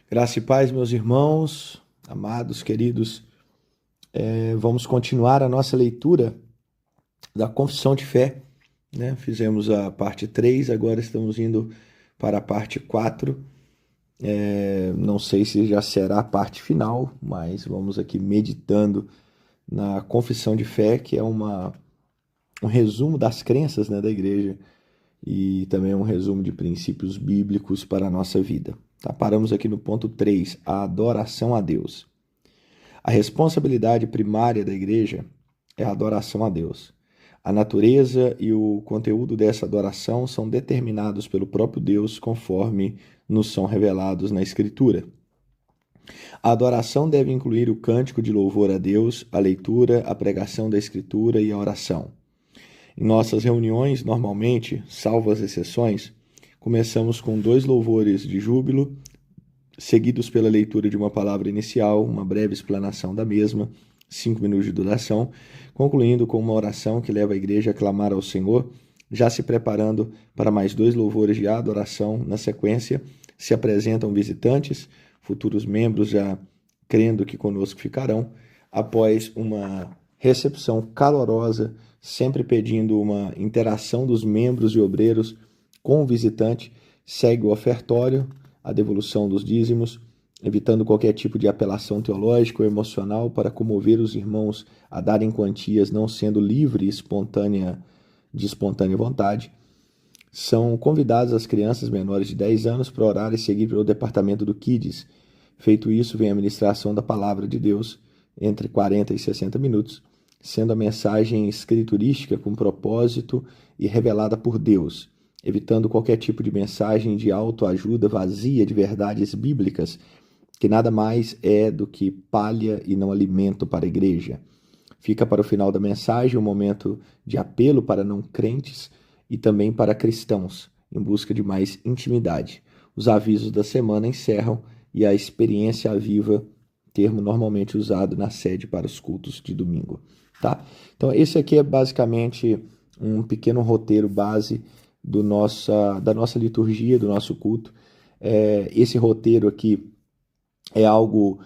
Graça e paz, meus irmãos, amados, queridos. Vamos continuar a nossa leitura da Confissão de Fé, né? Fizemos a parte 3, agora estamos indo para a parte 4. Não sei se já será a parte final, mas vamos aqui meditando na Confissão de Fé, que é um resumo das crenças, né, da igreja e também um resumo de princípios bíblicos para a nossa vida. Tá? Paramos aqui no ponto 3, a adoração a Deus. A responsabilidade primária da igreja é a adoração a Deus. A natureza e o conteúdo dessa adoração são determinados pelo próprio Deus conforme nos são revelados na Escritura. A adoração deve incluir o cântico de louvor a Deus, a leitura, a pregação da Escritura e a oração. Em nossas reuniões, normalmente, salvo as exceções, começamos com 2 louvores de júbilo, seguidos pela leitura de uma palavra inicial, uma breve explanação da mesma, 5 minutos de duração, concluindo com uma oração que leva a igreja a clamar ao Senhor, já se preparando para mais 2 louvores de adoração. Na sequência, se apresentam visitantes, futuros membros já crendo que conosco ficarão, após uma recepção calorosa, sempre pedindo uma interação dos membros e obreiros com o visitante, segue o ofertório, a devolução dos dízimos, evitando qualquer tipo de apelação teológica ou emocional para comover os irmãos a darem quantias não sendo livre de espontânea vontade. São convidadas as crianças menores de 10 anos para orar e seguir pelo departamento do Kids. Feito isso, vem a ministração da palavra de Deus, entre 40 e 60 minutos, sendo a mensagem escriturística com propósito e revelada por Deus, evitando qualquer tipo de mensagem de autoajuda vazia de verdades bíblicas, que nada mais é do que palha e não alimento para a igreja. Fica para o final da mensagem um momento de apelo para não crentes e também para cristãos, em busca de mais intimidade. Os avisos da semana encerram e a experiência viva, termo normalmente usado na sede para os cultos de domingo. Tá? Então, esse aqui é basicamente um pequeno roteiro base da nossa liturgia, do nosso culto. Esse roteiro aqui é algo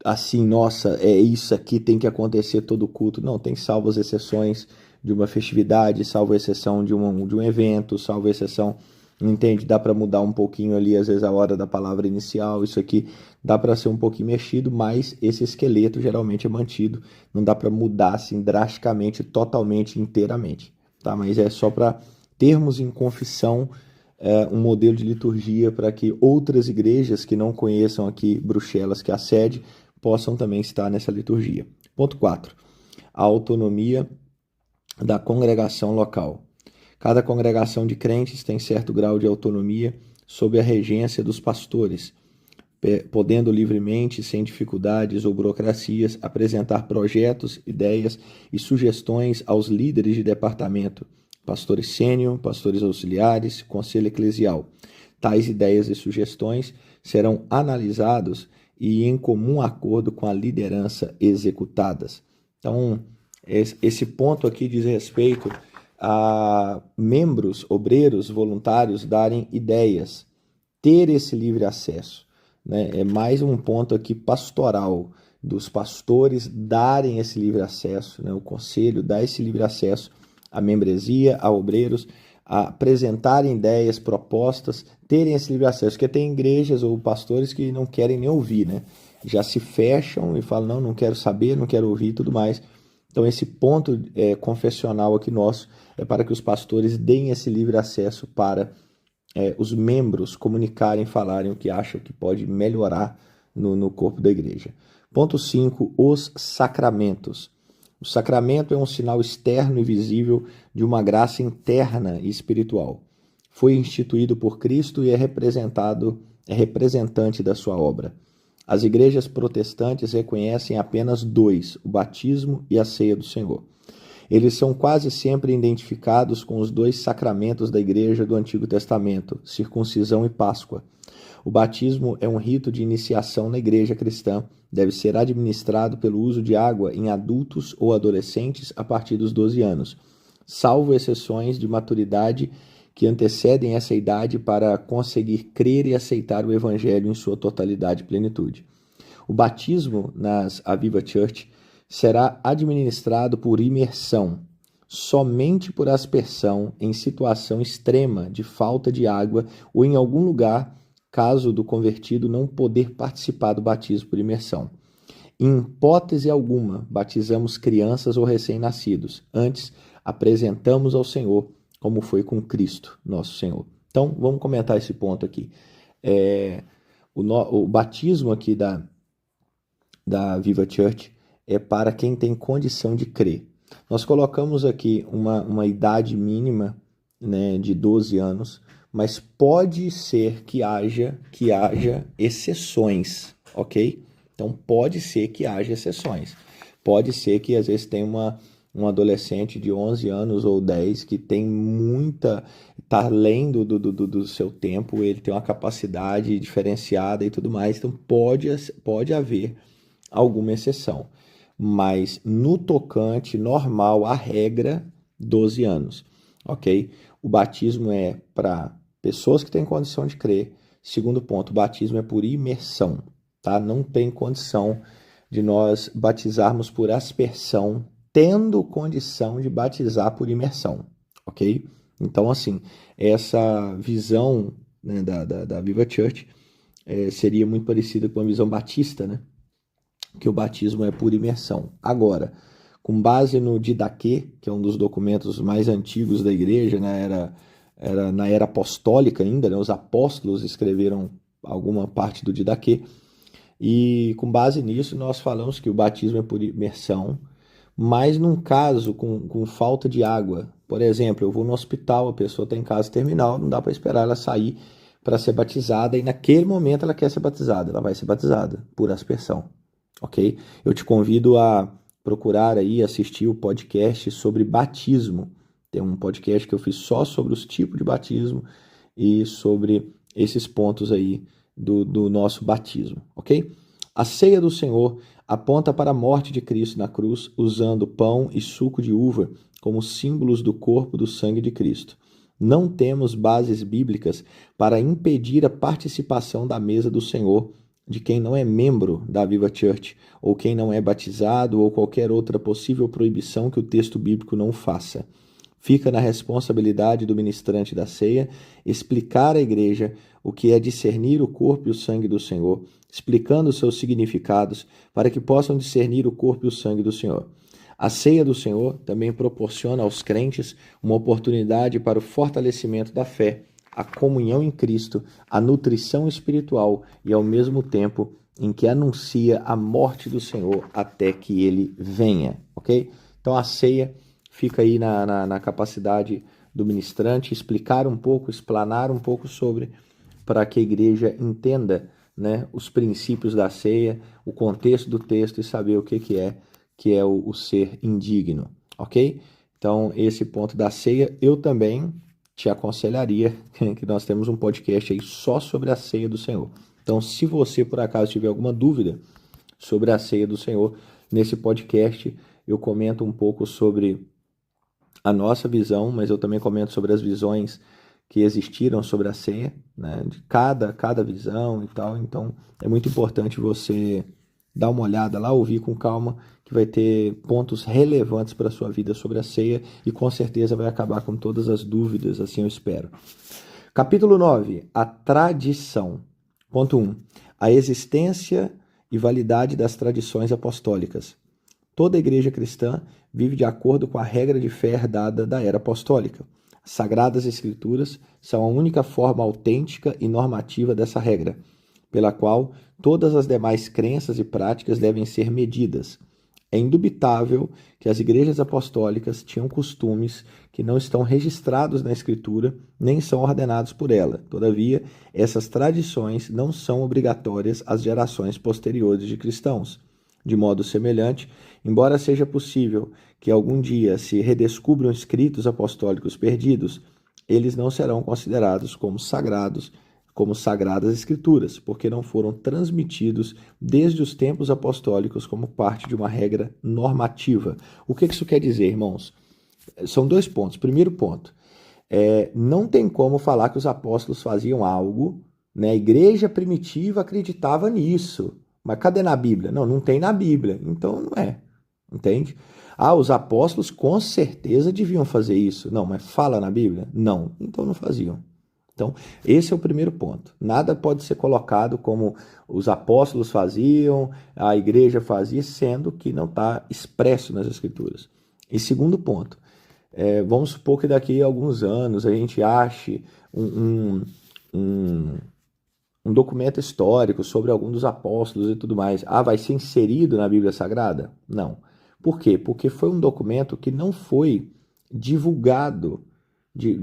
assim, nossa, isso aqui tem que acontecer todo culto. Não, tem salvo as exceções de uma festividade, salvo a exceção de um evento, salvo a exceção, entende? Dá para mudar um pouquinho ali, às vezes, a hora da palavra inicial. Isso aqui dá para ser um pouquinho mexido, mas esse esqueleto geralmente é mantido. Não dá para mudar assim drasticamente, totalmente, inteiramente. Tá? Mas é só para termos em confissão um modelo de liturgia para que outras igrejas que não conheçam aqui Bruxelas, que é a sede, possam também estar nessa liturgia. Ponto 4. A autonomia da congregação local. Cada congregação de crentes tem certo grau de autonomia sob a regência dos pastores, podendo livremente, sem dificuldades ou burocracias, apresentar projetos, ideias e sugestões aos líderes de departamento, pastores sênior, pastores auxiliares, conselho eclesial. Tais ideias e sugestões serão analisados e em comum acordo com a liderança executadas. Então, esse ponto aqui diz respeito a membros, obreiros, voluntários darem ideias, ter esse livre acesso, né? É mais um ponto aqui pastoral, dos pastores darem esse livre acesso, né? O conselho dá esse livre acesso à membresia, a obreiros, a apresentarem ideias, propostas, terem esse livre acesso, porque tem igrejas ou pastores que não querem nem ouvir, né? Já se fecham e falam, não quero saber, não quero ouvir e tudo mais. Então, esse ponto confessional aqui nosso é para que os pastores deem esse livre acesso para os membros comunicarem, falarem o que acham que pode melhorar no corpo da igreja. Ponto 5, os sacramentos. O sacramento é um sinal externo e visível de uma graça interna e espiritual. Foi instituído por Cristo e é representante da sua obra. As igrejas protestantes reconhecem apenas 2, o batismo e a ceia do Senhor. Eles são quase sempre identificados com os 2 sacramentos da igreja do Antigo Testamento, circuncisão e Páscoa. O batismo é um rito de iniciação na igreja cristã. Deve ser administrado pelo uso de água em adultos ou adolescentes a partir dos 12 anos, salvo exceções de maturidade que antecedem essa idade para conseguir crer e aceitar o Evangelho em sua totalidade e plenitude. O batismo nas Aviva Church será administrado por imersão, somente por aspersão em situação extrema de falta de água ou em algum lugar, caso do convertido não poder participar do batismo por imersão. Em hipótese alguma, batizamos crianças ou recém-nascidos. Antes, apresentamos ao Senhor, como foi com Cristo, nosso Senhor. Então, vamos comentar esse ponto aqui. O batismo aqui da Viva Church é para quem tem condição de crer. Nós colocamos aqui uma idade mínima, né, de 12 anos, mas pode ser que haja exceções, ok? Então, pode ser que haja exceções. Pode ser que, às vezes, tenha um adolescente de 11 anos ou 10 que tem está além do seu tempo, ele tem uma capacidade diferenciada e tudo mais, então pode haver alguma exceção. Mas no tocante normal, a regra, 12 anos, ok? O batismo é para pessoas que têm condição de crer. Segundo ponto, o batismo é por imersão, tá? Não tem condição de nós batizarmos por aspersão, tendo condição de batizar por imersão, ok? Então, assim, essa visão, né, da Viva Church seria muito parecida com a visão batista, né? Que o batismo é por imersão. Agora, com base no Didaquê, que é um dos documentos mais antigos da igreja, né, era na era apostólica ainda, né, os apóstolos escreveram alguma parte do Didaquê, e com base nisso nós falamos que o batismo é por imersão, mas num caso com falta de água, por exemplo, eu vou no hospital, a pessoa está em casa terminal, não dá para esperar ela sair para ser batizada, e naquele momento ela quer ser batizada, ela vai ser batizada por aspersão. Ok? Eu te convido a procurar aí, assistir o podcast sobre batismo. Tem um podcast que eu fiz só sobre os tipos de batismo e sobre esses pontos aí do nosso batismo, ok? A ceia do Senhor aponta para a morte de Cristo na cruz, usando pão e suco de uva como símbolos do corpo do sangue de Cristo. Não temos bases bíblicas para impedir a participação da mesa do Senhor de quem não é membro da Viva Church, ou quem não é batizado, ou qualquer outra possível proibição que o texto bíblico não faça. Fica na responsabilidade do ministrante da ceia explicar à igreja o que é discernir o corpo e o sangue do Senhor, explicando seus significados para que possam discernir o corpo e o sangue do Senhor. A ceia do Senhor também proporciona aos crentes uma oportunidade para o fortalecimento da fé, a comunhão em Cristo, a nutrição espiritual e, ao mesmo tempo, em que anuncia a morte do Senhor até que ele venha, ok? Então, a ceia fica aí na capacidade do ministrante explicar um pouco, explanar um pouco sobre, para que a igreja entenda, né, os princípios da ceia, o contexto do texto e saber o que é o ser indigno, ok? Então, esse ponto da ceia, eu também te aconselharia que nós temos um podcast aí só sobre a ceia do Senhor. Então, se você, por acaso, tiver alguma dúvida sobre a ceia do Senhor, nesse podcast eu comento um pouco sobre a nossa visão, mas eu também comento sobre as visões que existiram sobre a ceia, né, de cada visão e tal. Então, é muito importante você dar uma olhada lá, ouvir com calma, que vai ter pontos relevantes para a sua vida sobre a ceia e com certeza vai acabar com todas as dúvidas, assim eu espero. Capítulo 9, a tradição. Ponto 1. A existência e validade das tradições apostólicas. Toda igreja cristã vive de acordo com a regra de fé herdada da era apostólica. As Sagradas Escrituras são a única forma autêntica e normativa dessa regra, pela qual todas as demais crenças e práticas devem ser medidas. É indubitável que as igrejas apostólicas tinham costumes que não estão registrados na Escritura, nem são ordenados por ela. Todavia, essas tradições não são obrigatórias às gerações posteriores de cristãos. De modo semelhante, embora seja possível que algum dia se redescubram escritos apostólicos perdidos, eles não serão considerados como sagradas escrituras, porque não foram transmitidos desde os tempos apostólicos como parte de uma regra normativa. O que isso quer dizer, irmãos? São dois pontos. Primeiro ponto, não tem como falar que os apóstolos faziam algo, né? A igreja primitiva acreditava nisso. Mas cadê na Bíblia? Não, não tem na Bíblia. Então não é. Entende? Ah, os apóstolos com certeza deviam fazer isso. Não, mas fala na Bíblia? Não. Então não faziam. Então, esse é o primeiro ponto. Nada pode ser colocado como os apóstolos faziam, a igreja fazia, sendo que não está expresso nas Escrituras. E segundo ponto, vamos supor que daqui a alguns anos a gente ache um documento histórico sobre algum dos apóstolos e tudo mais. Ah, vai ser inserido na Bíblia Sagrada? Não. Por quê? Porque foi um documento que não foi divulgado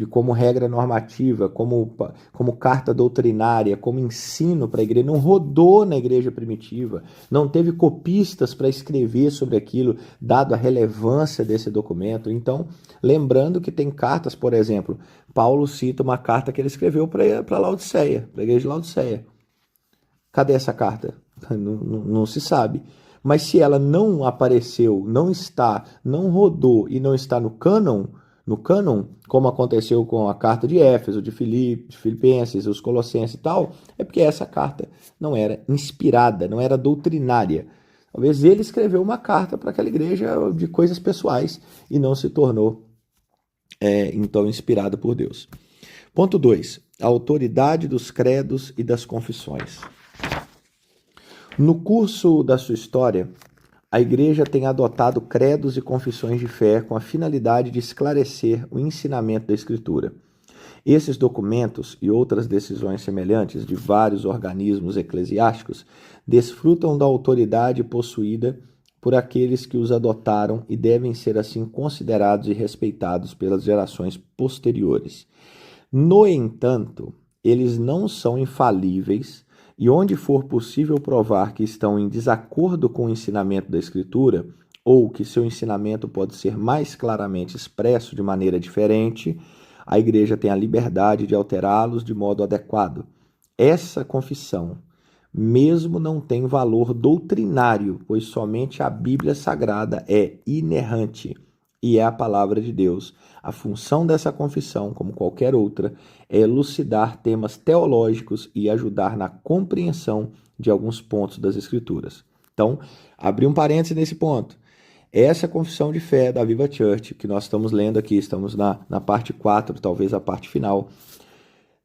como regra normativa, como carta doutrinária, como ensino para a igreja, não rodou na igreja primitiva, não teve copistas para escrever sobre aquilo, dado a relevância desse documento. Então, lembrando que tem cartas, por exemplo, Paulo cita uma carta que ele escreveu para Laodiceia, para a igreja de Laodiceia. Cadê essa carta? Não se sabe. Mas se ela não apareceu, não está, não rodou e não está no cânon, como aconteceu com a carta de Éfeso, de Filipenses, os Colossenses e tal, é porque essa carta não era inspirada, não era doutrinária. Talvez ele escreveu uma carta para aquela igreja de coisas pessoais e não se tornou, então, inspirada por Deus. Ponto 2. A autoridade dos credos e das confissões. No curso da sua história, a igreja tem adotado credos e confissões de fé com a finalidade de esclarecer o ensinamento da Escritura. Esses documentos e outras decisões semelhantes de vários organismos eclesiásticos desfrutam da autoridade possuída por aqueles que os adotaram e devem ser assim considerados e respeitados pelas gerações posteriores. No entanto, eles não são infalíveis e onde for possível provar que estão em desacordo com o ensinamento da Escritura, ou que seu ensinamento pode ser mais claramente expresso de maneira diferente, a igreja tem a liberdade de alterá-los de modo adequado. Essa confissão, mesmo não tem valor doutrinário, pois somente a Bíblia Sagrada é inerrante e é a palavra de Deus. A função dessa confissão, como qualquer outra, é elucidar temas teológicos e ajudar na compreensão de alguns pontos das Escrituras. Então, abri um parêntese nesse ponto. Essa confissão de fé da Viva Church, que nós estamos lendo aqui, estamos na parte 4, talvez a parte final,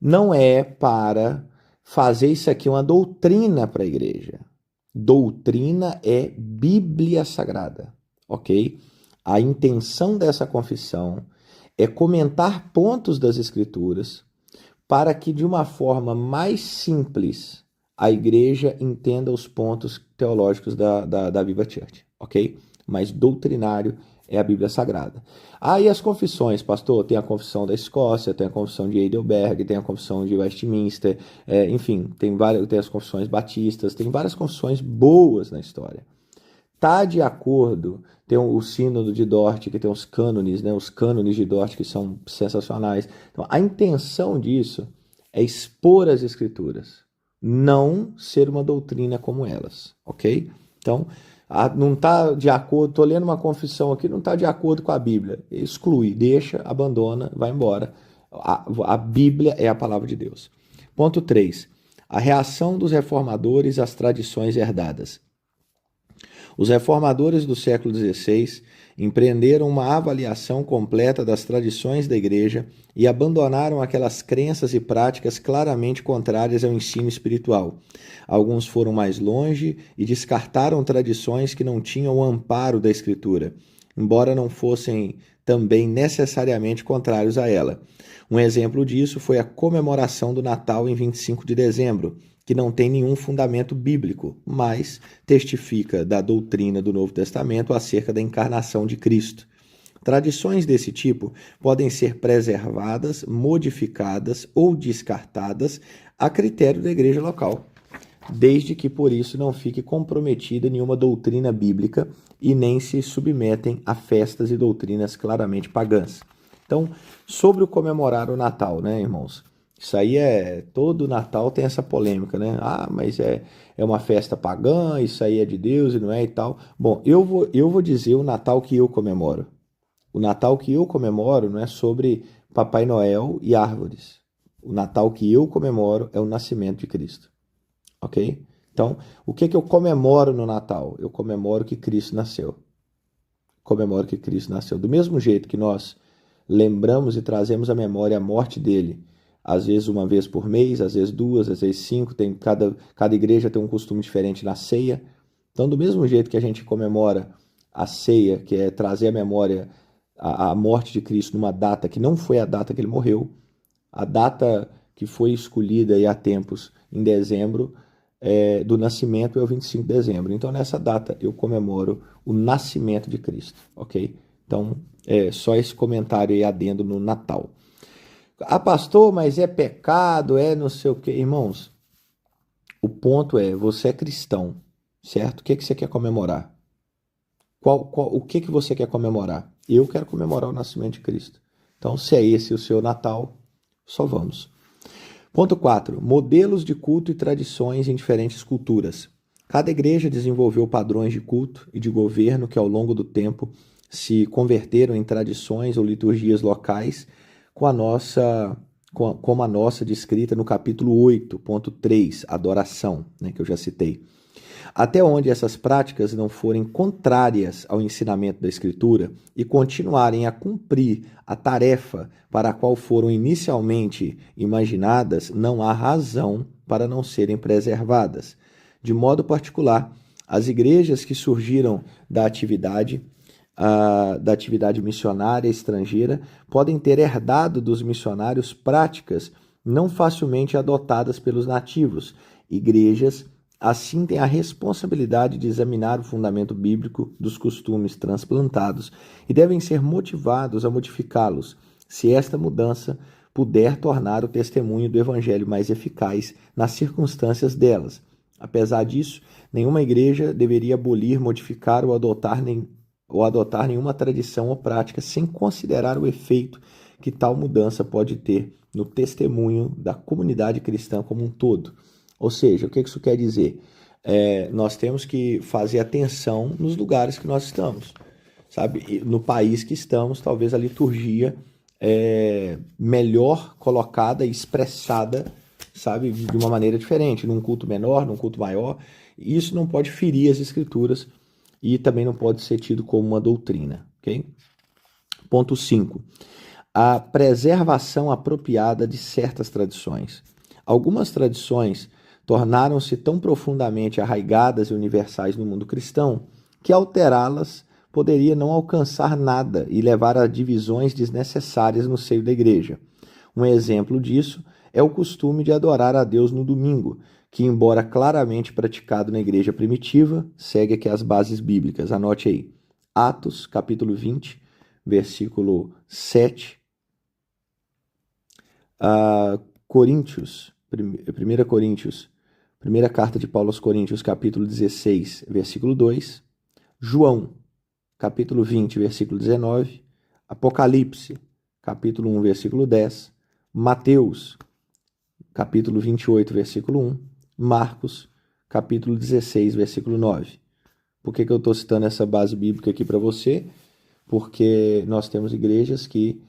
não é para fazer isso aqui uma doutrina para a igreja. Doutrina é Bíblia Sagrada, ok? A intenção dessa confissão é comentar pontos das Escrituras para que, de uma forma mais simples, a igreja entenda os pontos teológicos da Viva Church, ok? Mas doutrinário é a Bíblia Sagrada. E as confissões, pastor? Tem a confissão da Escócia, tem a confissão de Heidelberg, tem a confissão de Westminster, enfim, tem as confissões batistas, tem várias confissões boas na história. Está de acordo, tem o sínodo de Dort, que tem os cânones, né? Os cânones de Dort, que são sensacionais. Então, a intenção disso é expor as Escrituras, não ser uma doutrina como elas, ok? Então, não está de acordo, estou lendo uma confissão aqui, não está de acordo com a Bíblia. Exclui, deixa, abandona, vai embora. A Bíblia é a palavra de Deus. Ponto 3. A reação dos reformadores às tradições herdadas. Os reformadores do século XVI empreenderam uma avaliação completa das tradições da igreja e abandonaram aquelas crenças e práticas claramente contrárias ao ensino espiritual. Alguns foram mais longe e descartaram tradições que não tinham o amparo da Escritura, embora não fossem também necessariamente contrários a ela. Um exemplo disso foi a comemoração do Natal em 25 de dezembro, que não tem nenhum fundamento bíblico, mas testifica da doutrina do Novo Testamento acerca da encarnação de Cristo. Tradições desse tipo podem ser preservadas, modificadas ou descartadas a critério da igreja local, desde que por isso não fique comprometida nenhuma doutrina bíblica e nem se submetem a festas e doutrinas claramente pagãs. Então, sobre o comemorar o Natal, né, irmãos? Isso aí todo Natal tem essa polêmica, né? Mas é uma festa pagã, isso aí é de Deus e não é e tal. Bom, eu vou dizer o Natal que eu comemoro. O Natal que eu comemoro não é sobre Papai Noel e árvores. O Natal que eu comemoro é o nascimento de Cristo, ok? Então, o que eu comemoro no Natal? Eu comemoro que Cristo nasceu. Comemoro que Cristo nasceu. Do mesmo jeito que nós lembramos e trazemos à memória a morte dele, às vezes uma vez por mês, às vezes duas, às vezes cinco, cada igreja tem um costume diferente na ceia. Então, do mesmo jeito que a gente comemora a ceia, que é trazer à memória a morte de Cristo numa data que não foi a data que ele morreu, a data que foi escolhida aí há tempos, em dezembro, do nascimento é o 25 de dezembro. Então, nessa data, eu comemoro o nascimento de Cristo, ok? Então, só esse comentário aí adendo no Natal. Ah, pastor, mas é pecado, não sei o quê. Irmãos, o ponto você é cristão, certo? O que você quer comemorar? O que você quer comemorar? Eu quero comemorar o nascimento de Cristo. Então, se é esse o seu Natal, só vamos. Ponto 4. Modelos de culto e tradições em diferentes culturas. Cada igreja desenvolveu padrões de culto e de governo que, ao longo do tempo, se converteram em tradições ou liturgias locais, como a nossa descrita no capítulo 8.3, adoração, que eu já citei. Até onde essas práticas não forem contrárias ao ensinamento da Escritura e continuarem a cumprir a tarefa para a qual foram inicialmente imaginadas, não há razão para não serem preservadas. De modo particular, as igrejas que surgiram da atividade missionária estrangeira podem ter herdado dos missionários práticas não facilmente adotadas pelos nativos. Igrejas assim têm a responsabilidade de examinar o fundamento bíblico dos costumes transplantados e devem ser motivados a modificá-los, se esta mudança puder tornar o testemunho do evangelho mais eficaz nas circunstâncias delas. Apesar disso, nenhuma igreja deveria abolir, modificar ou adotar nenhuma tradição ou prática sem considerar o efeito que tal mudança pode ter no testemunho da comunidade cristã como um todo. Ou seja, o que isso quer dizer? Nós temos que fazer atenção nos lugares que nós estamos, sabe? No país que estamos, talvez a liturgia melhor colocada e expressada, sabe, de uma maneira diferente, num culto menor, num culto maior. Isso não pode ferir as escrituras e também não pode ser tido como uma doutrina, ok? Ponto 5. A preservação apropriada de certas tradições. Algumas tradições tornaram-se tão profundamente arraigadas e universais no mundo cristão que alterá-las poderia não alcançar nada e levar a divisões desnecessárias no seio da igreja. Um exemplo disso é o costume de adorar a Deus no domingo, que, embora claramente praticado na igreja primitiva, segue aqui as bases bíblicas. Anote aí. Atos, capítulo 20, versículo 7. Coríntios, 1 Coríntios, primeira carta de Paulo aos Coríntios, capítulo 16, versículo 2. João, capítulo 20, versículo 19. Apocalipse, capítulo 1, versículo 10. Mateus, capítulo 28, versículo 1. Marcos, capítulo 16, versículo 9. Por que eu estou citando essa base bíblica aqui para você? Porque nós temos igrejas que,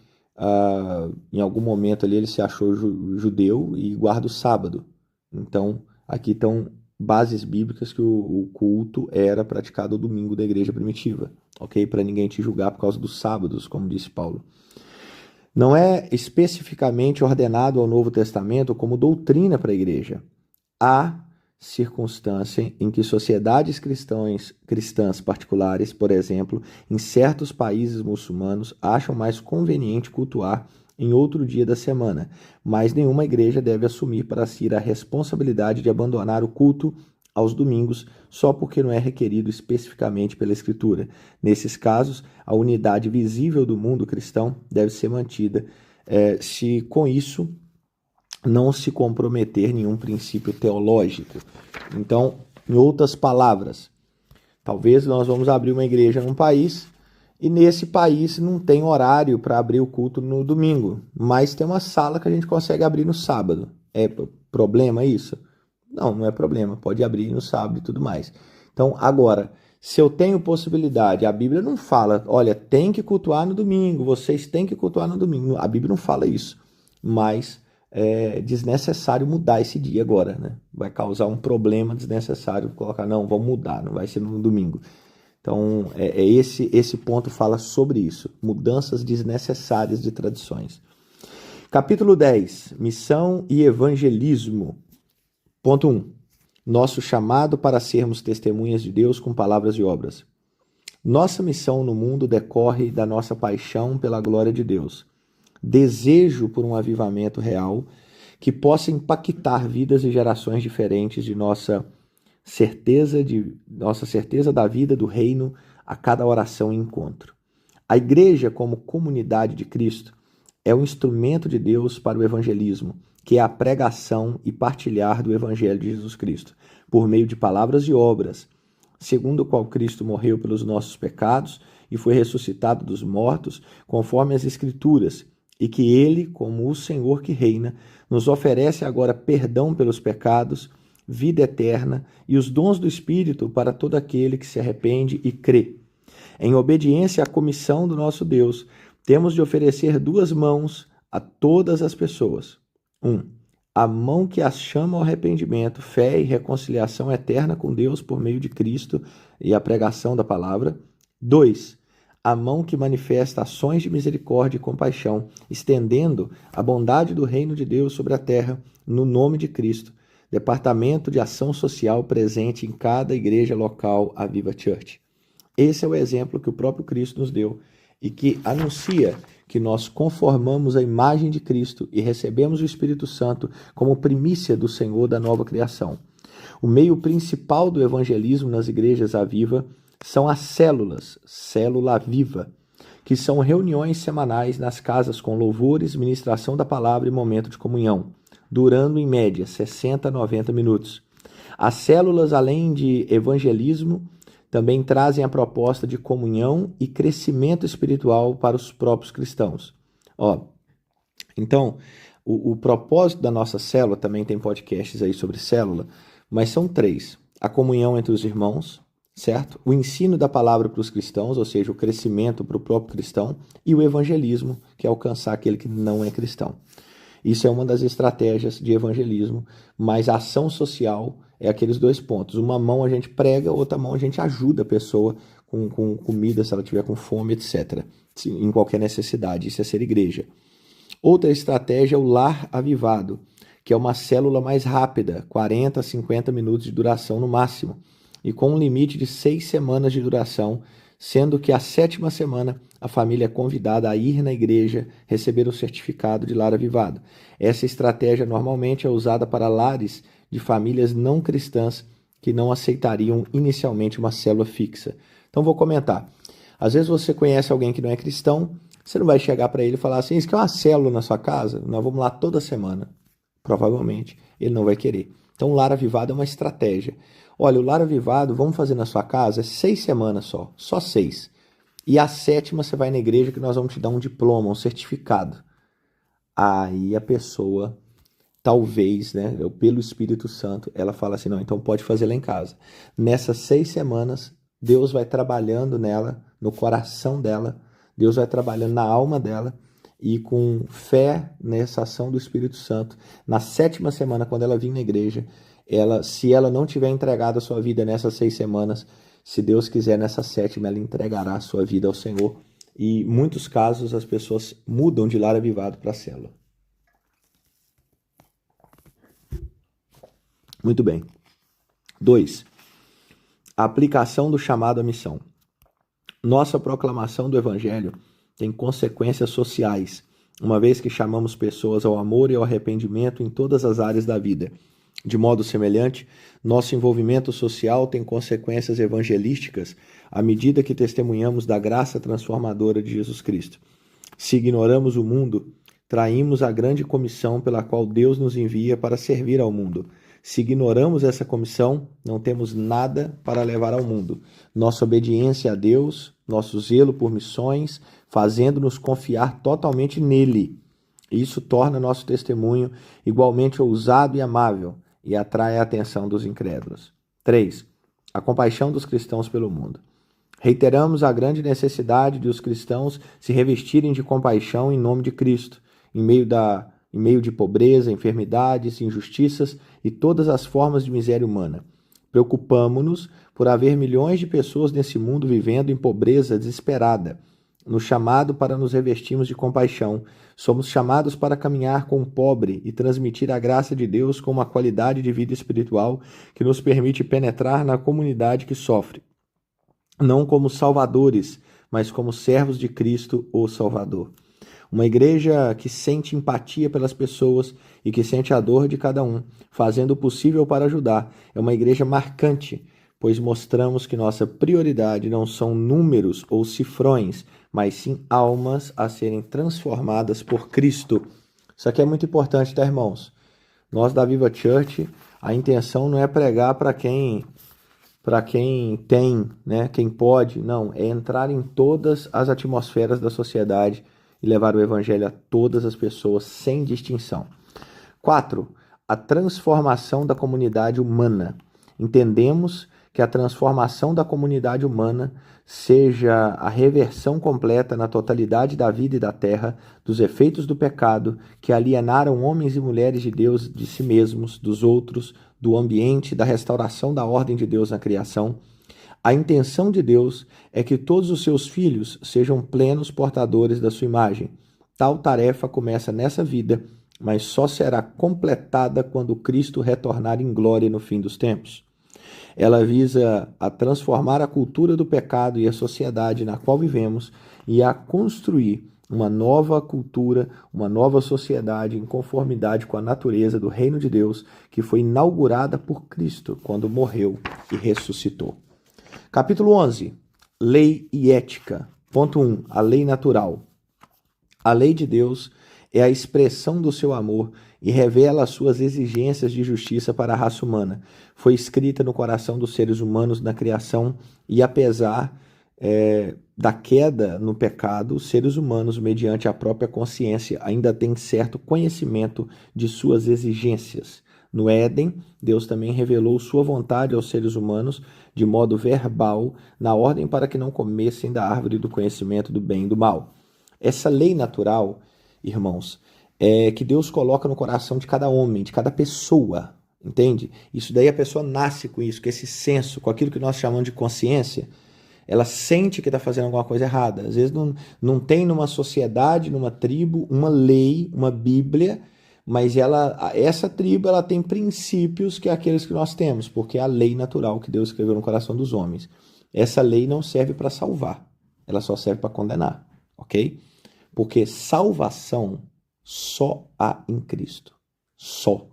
em algum momento ali, ele se achou judeu e guarda o sábado. Então, aqui estão bases bíblicas que o culto era praticado ao domingo da igreja primitiva, ok? Para ninguém te julgar por causa dos sábados, como disse Paulo. Não é especificamente ordenado ao Novo Testamento como doutrina para a igreja. Há circunstância em que sociedades cristãs particulares, por exemplo, em certos países muçulmanos, acham mais conveniente cultuar em outro dia da semana, mas nenhuma igreja deve assumir para si a responsabilidade de abandonar o culto aos domingos só porque não é requerido especificamente pela Escritura. Nesses casos, a unidade visível do mundo cristão deve ser mantida, se com isso não se comprometer nenhum princípio teológico. Então, em outras palavras, talvez nós vamos abrir uma igreja num país e nesse país não tem horário para abrir o culto no domingo, mas tem uma sala que a gente consegue abrir no sábado. É problema isso? Não, não é problema, pode abrir no sábado e tudo mais. Então, agora, Se eu tenho possibilidade, a Bíblia não fala, olha, tem que cultuar no domingo, vocês têm que cultuar no domingo. A Bíblia não fala isso, mas é desnecessário mudar esse dia agora, né? Vai causar um problema desnecessário colocar, não, vamos mudar, não vai ser no domingo. Então, esse ponto fala sobre isso, mudanças desnecessárias de tradições. Capítulo 10, missão e evangelismo. Ponto 1. Nosso chamado para sermos testemunhas de Deus com palavras e obras. Nossa missão no mundo decorre da nossa paixão pela glória de Deus. Desejo por um avivamento real que possa impactar vidas e gerações diferentes de nossa certeza da vida do reino a cada oração e encontro. A igreja, como comunidade de Cristo, é o instrumento de Deus para o evangelismo, que é a pregação e partilhar do Evangelho de Jesus Cristo, por meio de palavras e obras, segundo o qual Cristo morreu pelos nossos pecados e foi ressuscitado dos mortos, conforme as Escrituras, e que Ele, como o Senhor que reina, nos oferece agora perdão pelos pecados, vida eterna e os dons do Espírito para todo aquele que se arrepende e crê. Em obediência à comissão do nosso Deus, temos de oferecer 2 mãos a todas as pessoas. 1. A mão que as chama ao arrependimento, fé e reconciliação eterna com Deus por meio de Cristo e a pregação da palavra. 2. A mão que manifesta ações de misericórdia e compaixão, estendendo a bondade do reino de Deus sobre a terra, no nome de Cristo. Departamento de Ação Social presente em cada igreja local, a Viva Church. Esse é o exemplo que o próprio Cristo nos deu e que anuncia que nós conformamos a imagem de Cristo e recebemos o Espírito Santo como primícia do Senhor da nova criação. O meio principal do evangelismo nas igrejas à Viva são as células, célula viva, que são reuniões semanais nas casas com louvores, ministração da palavra e momento de comunhão, durando em média 60 a 90 minutos. As células, além de evangelismo, também trazem a proposta de comunhão e crescimento espiritual para os próprios cristãos. Então, o propósito da nossa célula, também tem podcasts aí sobre célula, mas são 3. A comunhão entre os irmãos, certo? O ensino da palavra para os cristãos, ou seja, o crescimento para o próprio cristão, e o evangelismo, que é alcançar aquele que não é cristão. Isso é uma das estratégias de evangelismo, mas a ação social é aqueles 2 pontos. Uma mão a gente prega, outra mão a gente ajuda a pessoa com comida, se ela tiver com fome, etc. Em qualquer necessidade. Isso é ser igreja. Outra estratégia é o lar avivado, que é uma célula mais rápida, 40 a 50 minutos de duração no máximo, e com um limite de 6 semanas de duração, sendo que a 7ª semana a família é convidada a ir na igreja receber o certificado de lar avivado. Essa estratégia normalmente é usada para lares de famílias não cristãs que não aceitariam inicialmente uma célula fixa. Então vou comentar. Às vezes você conhece alguém que não é cristão, você não vai chegar para ele e falar assim, isso que é uma célula na sua casa? Nós vamos lá toda semana. Provavelmente ele não vai querer. Então o lar avivado é uma estratégia. Olha, o lar avivado, vamos fazer na sua casa, 6 semanas só 6. E a 7ª você vai na igreja que nós vamos te dar um diploma, um certificado. Aí a pessoa, talvez, né, pelo Espírito Santo, ela fala assim, não, então pode fazer lá em casa. Nessas 6 semanas, Deus vai trabalhando nela, no coração dela, Deus vai trabalhando na alma dela, e com fé nessa ação do Espírito Santo, na 7ª semana, quando ela vir na igreja, se ela não tiver entregado a sua vida nessas 6 semanas, se Deus quiser, nessa 7ª, ela entregará a sua vida ao Senhor. E em muitos casos as pessoas mudam de lar avivado para a célula. Muito bem. 2. A aplicação do chamado à missão. Nossa proclamação do Evangelho tem consequências sociais, uma vez que chamamos pessoas ao amor e ao arrependimento em todas as áreas da vida. De modo semelhante, nosso envolvimento social tem consequências evangelísticas à medida que testemunhamos da graça transformadora de Jesus Cristo. Se ignoramos o mundo, traímos a grande comissão pela qual Deus nos envia para servir ao mundo. Se ignoramos essa comissão, não temos nada para levar ao mundo. Nossa obediência a Deus, nosso zelo por missões, fazendo-nos confiar totalmente nele. Isso torna nosso testemunho igualmente ousado e amável e atrai a atenção dos incrédulos. 3. a compaixão dos cristãos pelo mundo. Reiteramos a grande necessidade de os cristãos se revestirem de compaixão em nome de Cristo, em meio de pobreza, enfermidades, injustiças e todas as formas de miséria humana. Preocupamo-nos por haver milhões de pessoas nesse mundo vivendo em pobreza desesperada. No chamado para nos revestirmos de compaixão, somos chamados para caminhar com o pobre e transmitir a graça de Deus com uma qualidade de vida espiritual que nos permite penetrar na comunidade que sofre, não como salvadores, mas como servos de Cristo, o Salvador. Uma igreja que sente empatia pelas pessoas e que sente a dor de cada um, fazendo o possível para ajudar, é uma igreja marcante, pois mostramos que nossa prioridade não são números ou cifrões, mas sim almas a serem transformadas por Cristo. Isso aqui é muito importante, tá, irmãos? Nós da Viva Church, a intenção não é pregar para quem tem, né, quem pode, não, é entrar em todas as atmosferas da sociedade e levar o evangelho a todas as pessoas sem distinção. 4. A transformação da comunidade humana. Entendemos que a transformação da comunidade humana seja a reversão completa na totalidade da vida e da terra dos efeitos do pecado que alienaram homens e mulheres de Deus de si mesmos, dos outros, do ambiente, da restauração da ordem de Deus na criação. A intenção de Deus é que todos os seus filhos sejam plenos portadores da sua imagem. Tal tarefa começa nessa vida, mas só será completada quando Cristo retornar em glória no fim dos tempos. Ela visa a transformar a cultura do pecado e a sociedade na qual vivemos e a construir uma nova cultura, uma nova sociedade em conformidade com a natureza do reino de Deus que foi inaugurada por Cristo quando morreu e ressuscitou. Capítulo 11. Lei e ética. Ponto 1. A lei natural. A lei de Deus é a expressão do seu amor e revela as suas exigências de justiça para a raça humana. Foi escrita no coração dos seres humanos na criação e, apesar da queda no pecado, os seres humanos, mediante a própria consciência, ainda têm certo conhecimento de suas exigências. No Éden, Deus também revelou sua vontade aos seres humanos de modo verbal, na ordem para que não comessem da árvore do conhecimento do bem e do mal. Essa lei natural, irmãos, é que Deus coloca no coração de cada homem, de cada pessoa, entende? Isso daí a pessoa nasce com isso, com esse senso, com aquilo que nós chamamos de consciência. Ela sente que está fazendo alguma coisa errada. Às vezes não tem numa sociedade, numa tribo, uma lei, uma Bíblia, mas essa tribo ela tem princípios que é aqueles que nós temos, porque é a lei natural que Deus escreveu no coração dos homens. Essa lei não serve para salvar, ela só serve para condenar, ok? Porque salvação só há em Cristo. Só.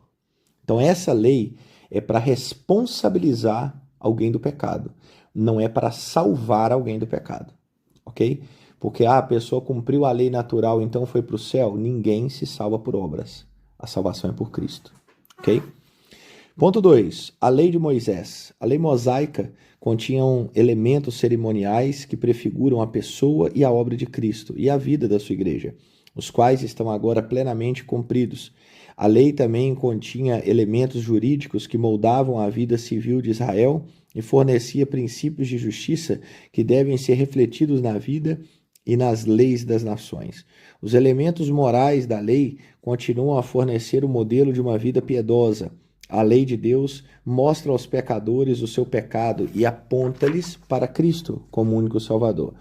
Então essa lei é para responsabilizar alguém do pecado. Não é para salvar alguém do pecado. Ok? Porque a pessoa cumpriu a lei natural, então foi para o céu. Ninguém se salva por obras. A salvação é por Cristo. Ok? Ponto 2. A lei de Moisés. A lei mosaica continha elementos cerimoniais que prefiguram a pessoa e a obra de Cristo e a vida da sua igreja, os quais estão agora plenamente cumpridos. A lei também continha elementos jurídicos que moldavam a vida civil de Israel e fornecia princípios de justiça que devem ser refletidos na vida e nas leis das nações. Os elementos morais da lei continuam a fornecer o modelo de uma vida piedosa. A lei de Deus mostra aos pecadores o seu pecado e aponta-lhes para Cristo como único Salvador.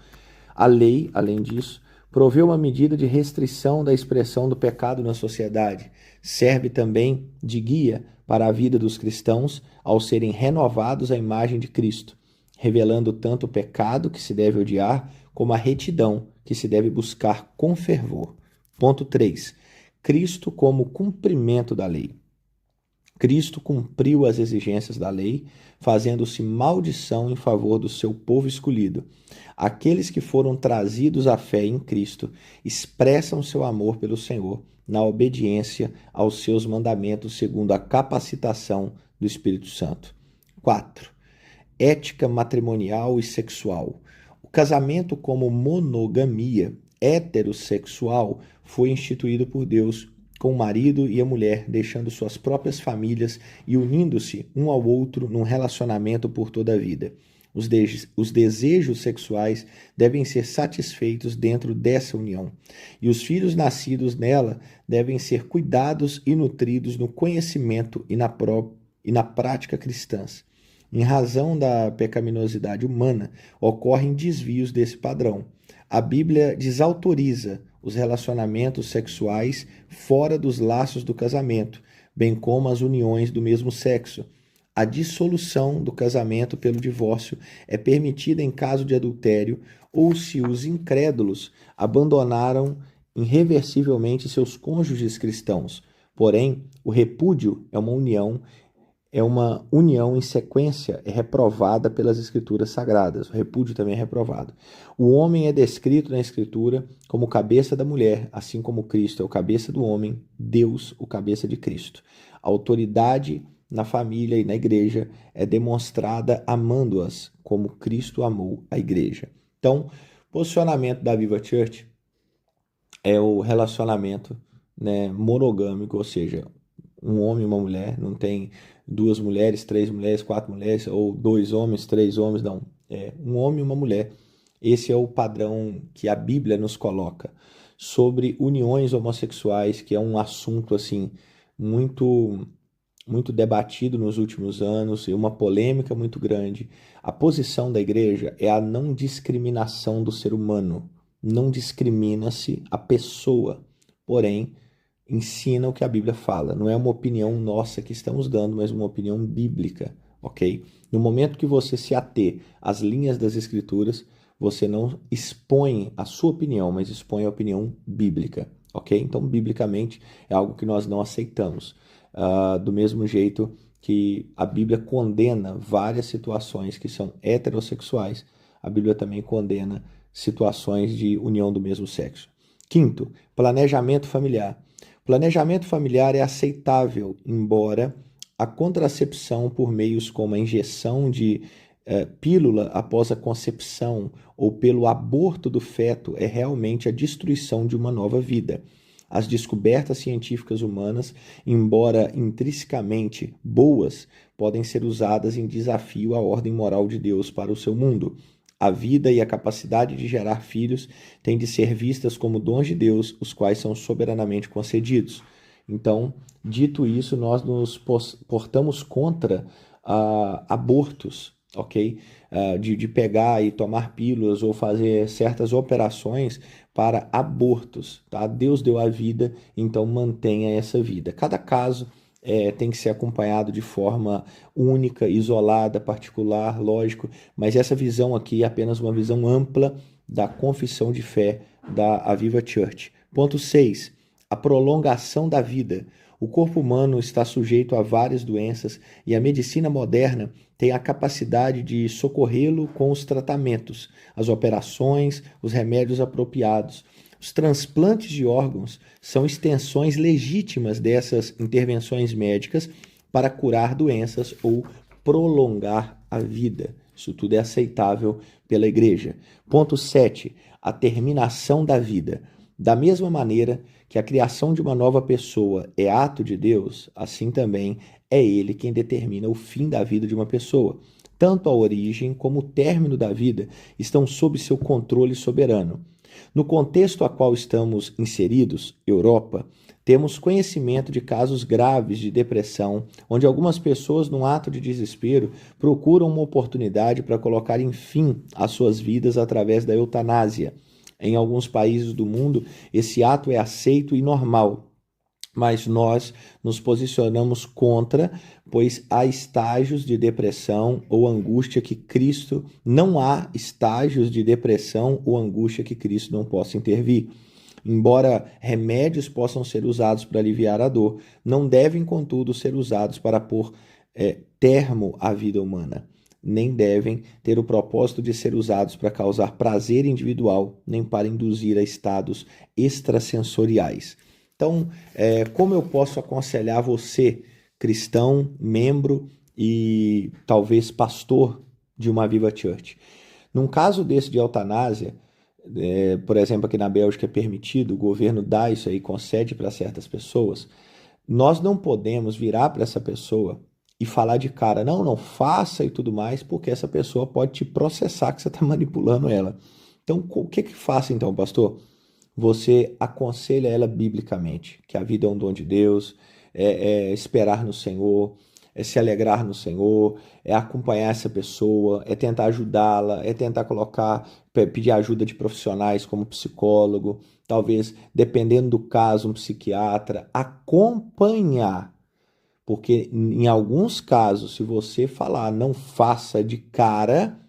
A lei, além disso, provê uma medida de restrição da expressão do pecado na sociedade. Serve também de guia para a vida dos cristãos ao serem renovados à imagem de Cristo, revelando tanto o pecado que se deve odiar, como a retidão que se deve buscar com fervor. Ponto 3. Cristo como cumprimento da lei. Cristo cumpriu as exigências da lei, fazendo-se maldição em favor do seu povo escolhido. Aqueles que foram trazidos à fé em Cristo expressam seu amor pelo Senhor na obediência aos seus mandamentos segundo a capacitação do Espírito Santo. 4. Ética matrimonial e sexual. O casamento como monogamia heterossexual foi instituído por Deus com o marido e a mulher, deixando suas próprias famílias e unindo-se um ao outro num relacionamento por toda a vida. Os desejos sexuais devem ser satisfeitos dentro dessa união, e os filhos nascidos nela devem ser cuidados e nutridos no conhecimento e na prática cristãs. Em razão da pecaminosidade humana, ocorrem desvios desse padrão. A Bíblia desautoriza os relacionamentos sexuais fora dos laços do casamento, bem como as uniões do mesmo sexo. A dissolução do casamento pelo divórcio é permitida em caso de adultério ou se os incrédulos abandonaram irreversivelmente seus cônjuges cristãos. Porém, o repúdio é uma união em sequência, é reprovada pelas escrituras sagradas. O repúdio também é reprovado. O homem é descrito na escritura como cabeça da mulher, assim como Cristo é o cabeça do homem, Deus o cabeça de Cristo. A autoridade na família e na igreja é demonstrada amando-as como Cristo amou a igreja. Então, o posicionamento da Viva Church é o relacionamento, né, monogâmico, ou seja, um homem e uma mulher, não tem 2 mulheres, 3 mulheres, 4 mulheres, ou 2 homens, 3 homens, não. É um homem e uma mulher. Esse é o padrão que a Bíblia nos coloca sobre uniões homossexuais, que é um assunto assim muito debatido nos últimos anos e uma polêmica muito grande. A posição da igreja é a não discriminação do ser humano. Não discrimina-se a pessoa, porém ensina o que a Bíblia fala. Não é uma opinião nossa que estamos dando, mas uma opinião bíblica, ok? No momento que você se atê às linhas das Escrituras, você não expõe a sua opinião, mas expõe a opinião bíblica, ok? Então, biblicamente, é algo que nós não aceitamos. Do mesmo jeito que a Bíblia condena várias situações que são heterossexuais, a Bíblia também condena situações de união do mesmo sexo. Quinto, planejamento familiar. Planejamento familiar é aceitável, embora a contracepção por meios como a injeção de pílula após a concepção ou pelo aborto do feto é realmente a destruição de uma nova vida. As descobertas científicas humanas, embora intrinsecamente boas, podem ser usadas em desafio à ordem moral de Deus para o seu mundo. A vida e a capacidade de gerar filhos têm de ser vistas como dons de Deus, os quais são soberanamente concedidos. Então, dito isso, nós nos portamos contra abortos, ok? De pegar e tomar pílulas ou fazer certas operações para abortos, tá? Deus deu a vida, então mantenha essa vida. Cada caso tem que ser acompanhado de forma única, isolada, particular, lógico, mas essa visão aqui é apenas uma visão ampla da confissão de fé da Aviva Church. Ponto 6. A prolongação da vida. O corpo humano está sujeito a várias doenças e a medicina moderna tem a capacidade de socorrê-lo com os tratamentos, as operações, os remédios apropriados. Os transplantes de órgãos são extensões legítimas dessas intervenções médicas para curar doenças ou prolongar a vida. Isso tudo é aceitável pela igreja. Ponto 7. A terminação da vida. Da mesma maneira que a criação de uma nova pessoa é ato de Deus, assim também é Ele quem determina o fim da vida de uma pessoa. Tanto a origem como o término da vida estão sob seu controle soberano. No contexto a qual estamos inseridos, Europa, temos conhecimento de casos graves de depressão, onde algumas pessoas, num ato de desespero, procuram uma oportunidade para colocarem fim às suas vidas através da eutanásia. Em alguns países do mundo, esse ato é aceito e normal, mas nós nos posicionamos contra, pois há estágios de depressão ou angústia que Cristo, não há estágios de depressão ou angústia que Cristo não possa intervir. Embora remédios possam ser usados para aliviar a dor, não devem, contudo, ser usados para pôr termo à vida humana. Nem devem ter o propósito de ser usados para causar prazer individual, nem para induzir a estados extrasensoriais. Então, como eu posso aconselhar você, cristão, membro e talvez pastor de uma Viva Church? Num caso desse de eutanásia, Por exemplo, aqui na Bélgica é permitido, o governo dá isso aí, concede para certas pessoas. Nós não podemos virar para essa pessoa e falar de cara, não, não faça e tudo mais, porque essa pessoa pode te processar que você está manipulando ela. Então, o que que faça então, pastor? Você aconselha ela biblicamente, que a vida é um dom de Deus, é esperar no Senhor, é se alegrar no Senhor, é acompanhar essa pessoa, é tentar ajudá-la, é tentar colocar, pedir ajuda de profissionais como psicólogo, talvez, dependendo do caso, um psiquiatra, acompanhar. Porque em alguns casos, se você falar não faça de cara,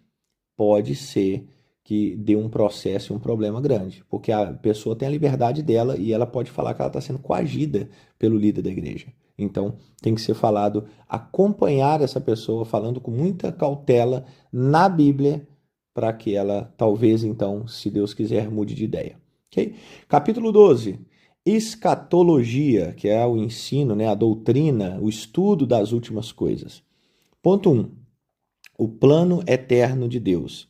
pode ser que dê um processo e um problema grande, porque a pessoa tem a liberdade dela e ela pode falar que ela está sendo coagida pelo líder da igreja. Então, tem que ser falado, acompanhar essa pessoa, falando com muita cautela na Bíblia, para que ela, talvez, então, se Deus quiser, mude de ideia. Okay? Capítulo 12. Escatologia, que é o ensino, né, a doutrina, o estudo das últimas coisas. Ponto 1. O plano eterno de Deus.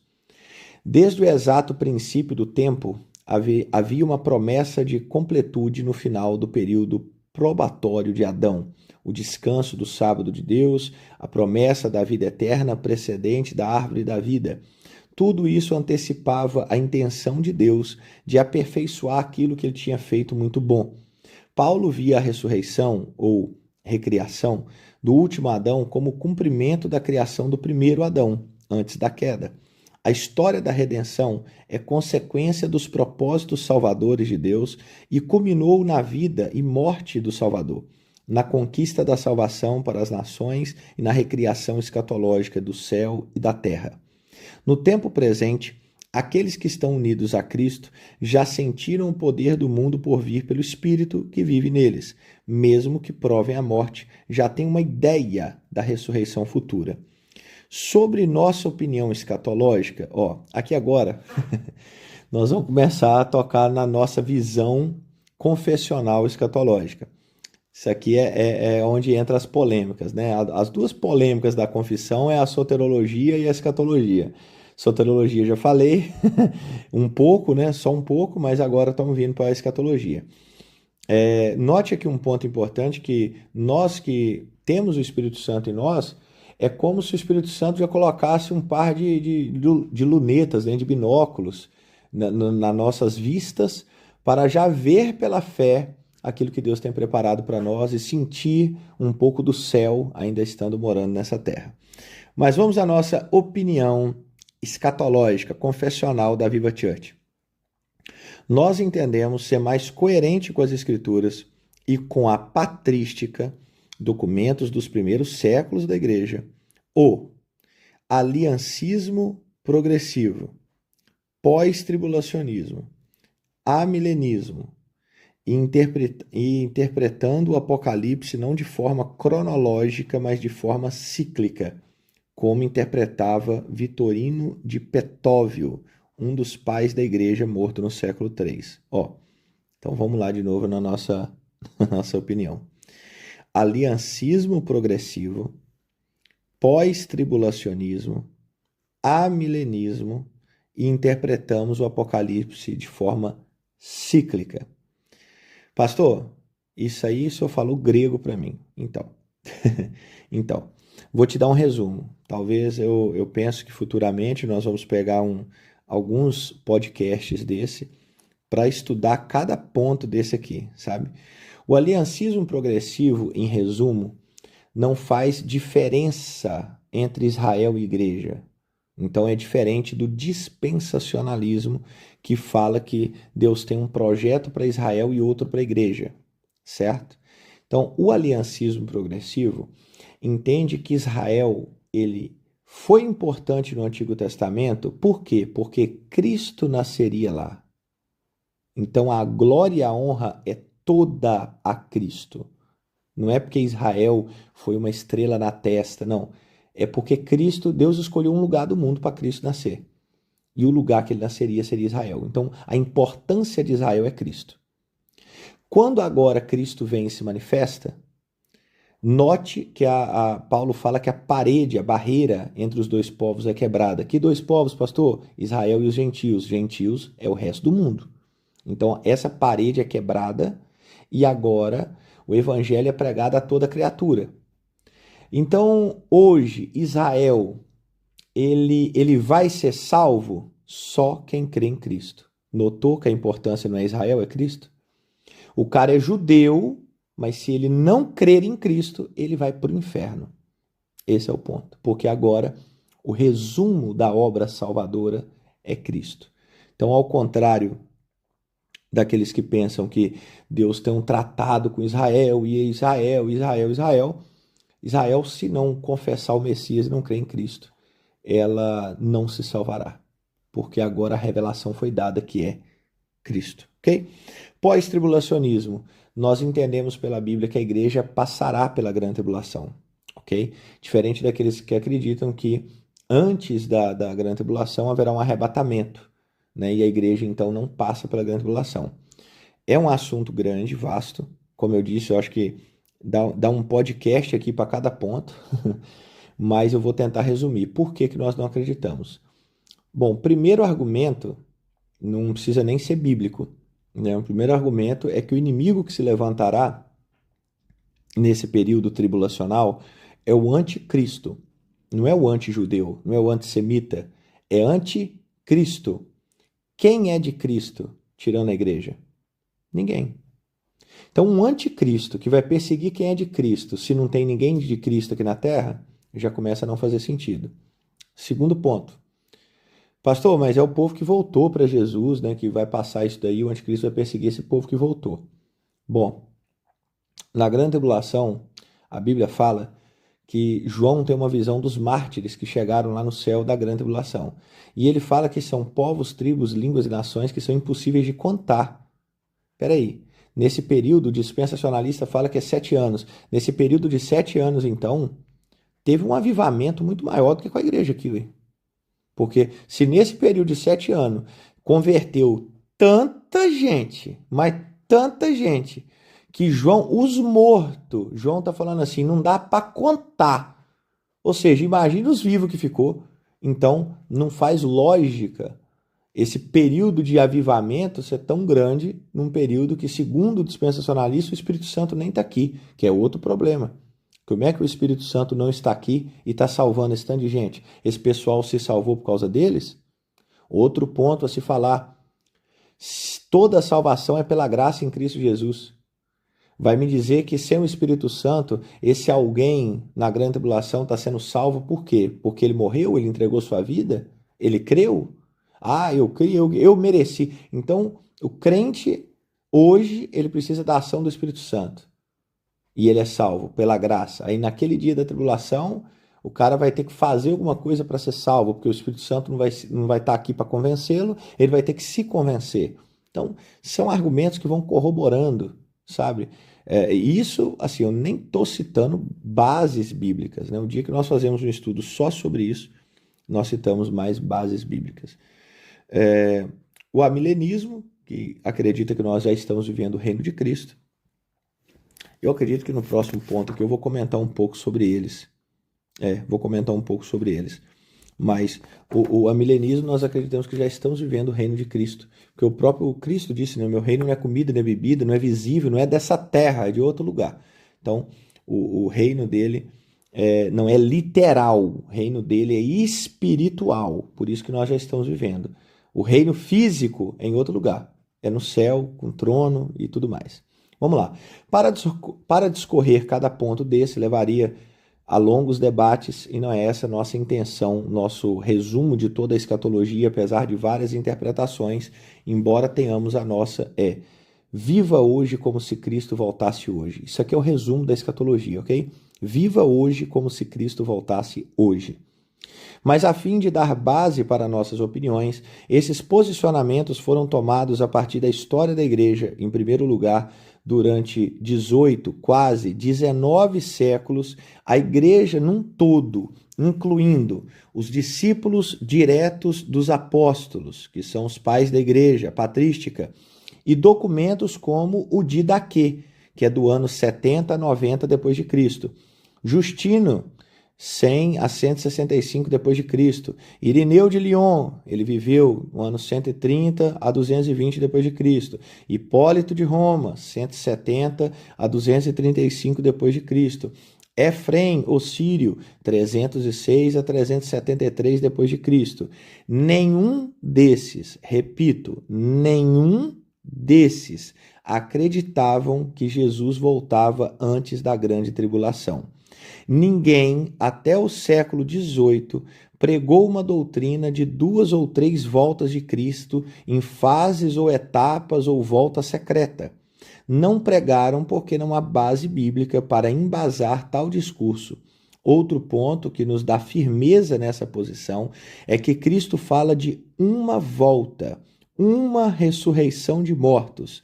Desde o exato princípio do tempo, havia uma promessa de completude no final do período probatório de Adão, o descanso do sábado de Deus, a promessa da vida eterna precedente da árvore da vida. Tudo isso antecipava a intenção de Deus de aperfeiçoar aquilo que ele tinha feito muito bom. Paulo via a ressurreição, ou recriação, do último Adão como cumprimento da criação do primeiro Adão, antes da queda. A história da redenção é consequência dos propósitos salvadores de Deus e culminou na vida e morte do Salvador, na conquista da salvação para as nações e na recriação escatológica do céu e da terra. No tempo presente, aqueles que estão unidos a Cristo já sentiram o poder do mundo por vir pelo Espírito que vive neles, mesmo que provem a morte, já têm uma ideia da ressurreição futura. Sobre nossa opinião escatológica, aqui agora nós vamos começar a tocar na nossa visão confessional escatológica. Isso aqui é onde entram as polêmicas, né? As duas polêmicas da confissão é a soterologia e a escatologia. Soterologia já falei um pouco, né? Só um pouco, mas agora estamos vindo para a escatologia. Note aqui um ponto importante, que nós que temos o Espírito Santo em nós, é como se o Espírito Santo já colocasse um par de lunetas, né, de binóculos nas nossas vistas, para já ver pela fé aquilo que Deus tem preparado para nós e sentir um pouco do céu ainda estando morando nessa terra. Mas vamos à nossa opinião escatológica, confessional da Viva Church. Nós entendemos ser mais coerente com as Escrituras e com a patrística, documentos dos primeiros séculos da igreja, o aliancismo progressivo, pós-tribulacionismo, amilenismo, e interpretando o Apocalipse não de forma cronológica, mas de forma cíclica, como interpretava Vitorino de Petóvio, um dos pais da igreja morto no século III. Então vamos lá de novo na nossa opinião. Aliancismo progressivo, pós-tribulacionismo, amilenismo, e interpretamos o Apocalipse de forma cíclica. Pastor, isso aí o senhor falou grego para mim. Então, vou te dar um resumo. Talvez eu penso que futuramente nós vamos pegar alguns podcasts desse para estudar cada ponto desse aqui, sabe? O aliancismo progressivo, em resumo, não faz diferença entre Israel e igreja. Então é diferente do dispensacionalismo, que fala que Deus tem um projeto para Israel e outro para a igreja, certo? Então, o aliancismo progressivo entende que Israel, ele foi importante no Antigo Testamento, por quê? Porque Cristo nasceria lá. Então, a glória e a honra é toda a Cristo. Não é porque Israel foi uma estrela na testa, não. É porque Deus escolheu um lugar do mundo para Cristo nascer. E o lugar que ele nasceria seria Israel. Então, a importância de Israel é Cristo. Quando agora Cristo vem e se manifesta, Note que Paulo fala que a parede, a barreira entre os dois povos é quebrada. Que dois povos, pastor? Israel e os gentios. Gentios é o resto do mundo. Então, essa parede é quebrada e agora o evangelho é pregado a toda criatura. Então, hoje, Israel, ele vai ser salvo só quem crê em Cristo. Notou que a importância não é Israel, é Cristo? O cara é judeu, mas se ele não crer em Cristo, ele vai para o inferno. Esse é o ponto. Porque agora o resumo da obra salvadora é Cristo. Então, ao contrário daqueles que pensam que Deus tem um tratado com Israel, e Israel, se não confessar o Messias e não crer em Cristo, ela não se salvará. Porque agora a revelação foi dada que é Cristo, ok? Pós-tribulacionismo, nós entendemos pela Bíblia que a igreja passará pela grande tribulação, ok? Diferente daqueles que acreditam que antes da grande tribulação haverá um arrebatamento, né? E a igreja então não passa pela grande tribulação. É um assunto grande, vasto, como eu disse, eu acho que dá um podcast aqui para cada ponto, mas eu vou tentar resumir. Por que nós não acreditamos? Bom, primeiro argumento, não precisa nem ser bíblico, né? O primeiro argumento é que o inimigo que se levantará nesse período tribulacional é o anticristo. Não é o anti-judeu, não é o antissemita, é anticristo. Quem é de Cristo, tirando a igreja? Ninguém. Então, um anticristo que vai perseguir quem é de Cristo, se não tem ninguém de Cristo aqui na Terra, já começa a não fazer sentido. Segundo ponto. Pastor, mas é o povo que voltou para Jesus, né, que vai passar isso daí, o anticristo vai perseguir esse povo que voltou. Bom, na grande tribulação, a Bíblia fala que João tem uma visão dos mártires que chegaram lá no céu da grande tribulação. E ele fala que são povos, tribos, línguas e nações que são impossíveis de contar. Peraí, nesse período, o dispensacionalista fala que é 7 anos. Nesse período de 7 anos, então, teve um avivamento muito maior do que com a igreja aqui, ué. Porque se nesse período de 7 anos converteu tanta gente, mas tanta gente, que João está falando assim, não dá para contar. Ou seja, imagina os vivos que ficou. Então, não faz lógica esse período de avivamento ser tão grande num período que, segundo o dispensacionalista, o Espírito Santo nem está aqui, que é outro problema. Como é que o Espírito Santo não está aqui e está salvando esse tanto de gente? Esse pessoal se salvou por causa deles? Outro ponto a se falar. Toda a salvação é pela graça em Cristo Jesus. Vai me dizer que sem o Espírito Santo, esse alguém na grande tribulação está sendo salvo por quê? Porque ele morreu, ele entregou sua vida? Ele creu? Ah, eu criei, eu mereci. Então, o crente, hoje, ele precisa da ação do Espírito Santo. E ele é salvo pela graça. Aí, naquele dia da tribulação, o cara vai ter que fazer alguma coisa para ser salvo, porque o Espírito Santo não vai estar aqui para convencê-lo, ele vai ter que se convencer. Então, são argumentos que vão corroborando, sabe? Isso, assim, eu nem estou citando bases bíblicas, né? O dia que nós fazemos um estudo só sobre isso, nós citamos mais bases bíblicas. O amilenismo, que acredita que nós já estamos vivendo o reino de Cristo. Eu acredito que no próximo ponto aqui eu vou comentar um pouco sobre eles. Mas o amilenismo, nós acreditamos que já estamos vivendo o reino de Cristo. Porque o próprio Cristo disse, né? Meu reino não é comida, não é bebida, não é visível, não é dessa terra, é de outro lugar. Então, o reino dele não é literal, o reino dele é espiritual. Por isso que nós já estamos vivendo. O reino físico é em outro lugar. É no céu, com trono e tudo mais. Vamos lá. Para discorrer cada ponto desse, levaria a longos debates, e não é essa a nossa intenção, nosso resumo de toda a escatologia, apesar de várias interpretações, embora tenhamos a nossa, viva hoje como se Cristo voltasse hoje. Isso aqui é o resumo da escatologia, ok? Viva hoje como se Cristo voltasse hoje. Mas a fim de dar base para nossas opiniões, esses posicionamentos foram tomados a partir da história da igreja, em primeiro lugar, durante 18, quase 19 séculos, a igreja num todo, incluindo os discípulos diretos dos apóstolos, que são os pais da igreja patrística, e documentos como o Didaquê, que é do ano 70 a 90 depois de Cristo. Justino, 100 a 165 depois de Cristo. Irineu de Lyon, ele viveu no ano 130 a 220 depois de Cristo. Hipólito de Roma, 170 a 235 depois de Cristo. Efrem, o sírio, 306 a 373 depois de Cristo. Nenhum desses, repito, nenhum desses acreditavam que Jesus voltava antes da grande tribulação. Ninguém, até o século XVIII, pregou uma doutrina de 2 ou 3 voltas de Cristo em fases ou etapas ou volta secreta. Não pregaram porque não há base bíblica para embasar tal discurso. Outro ponto que nos dá firmeza nessa posição é que Cristo fala de uma volta, uma ressurreição de mortos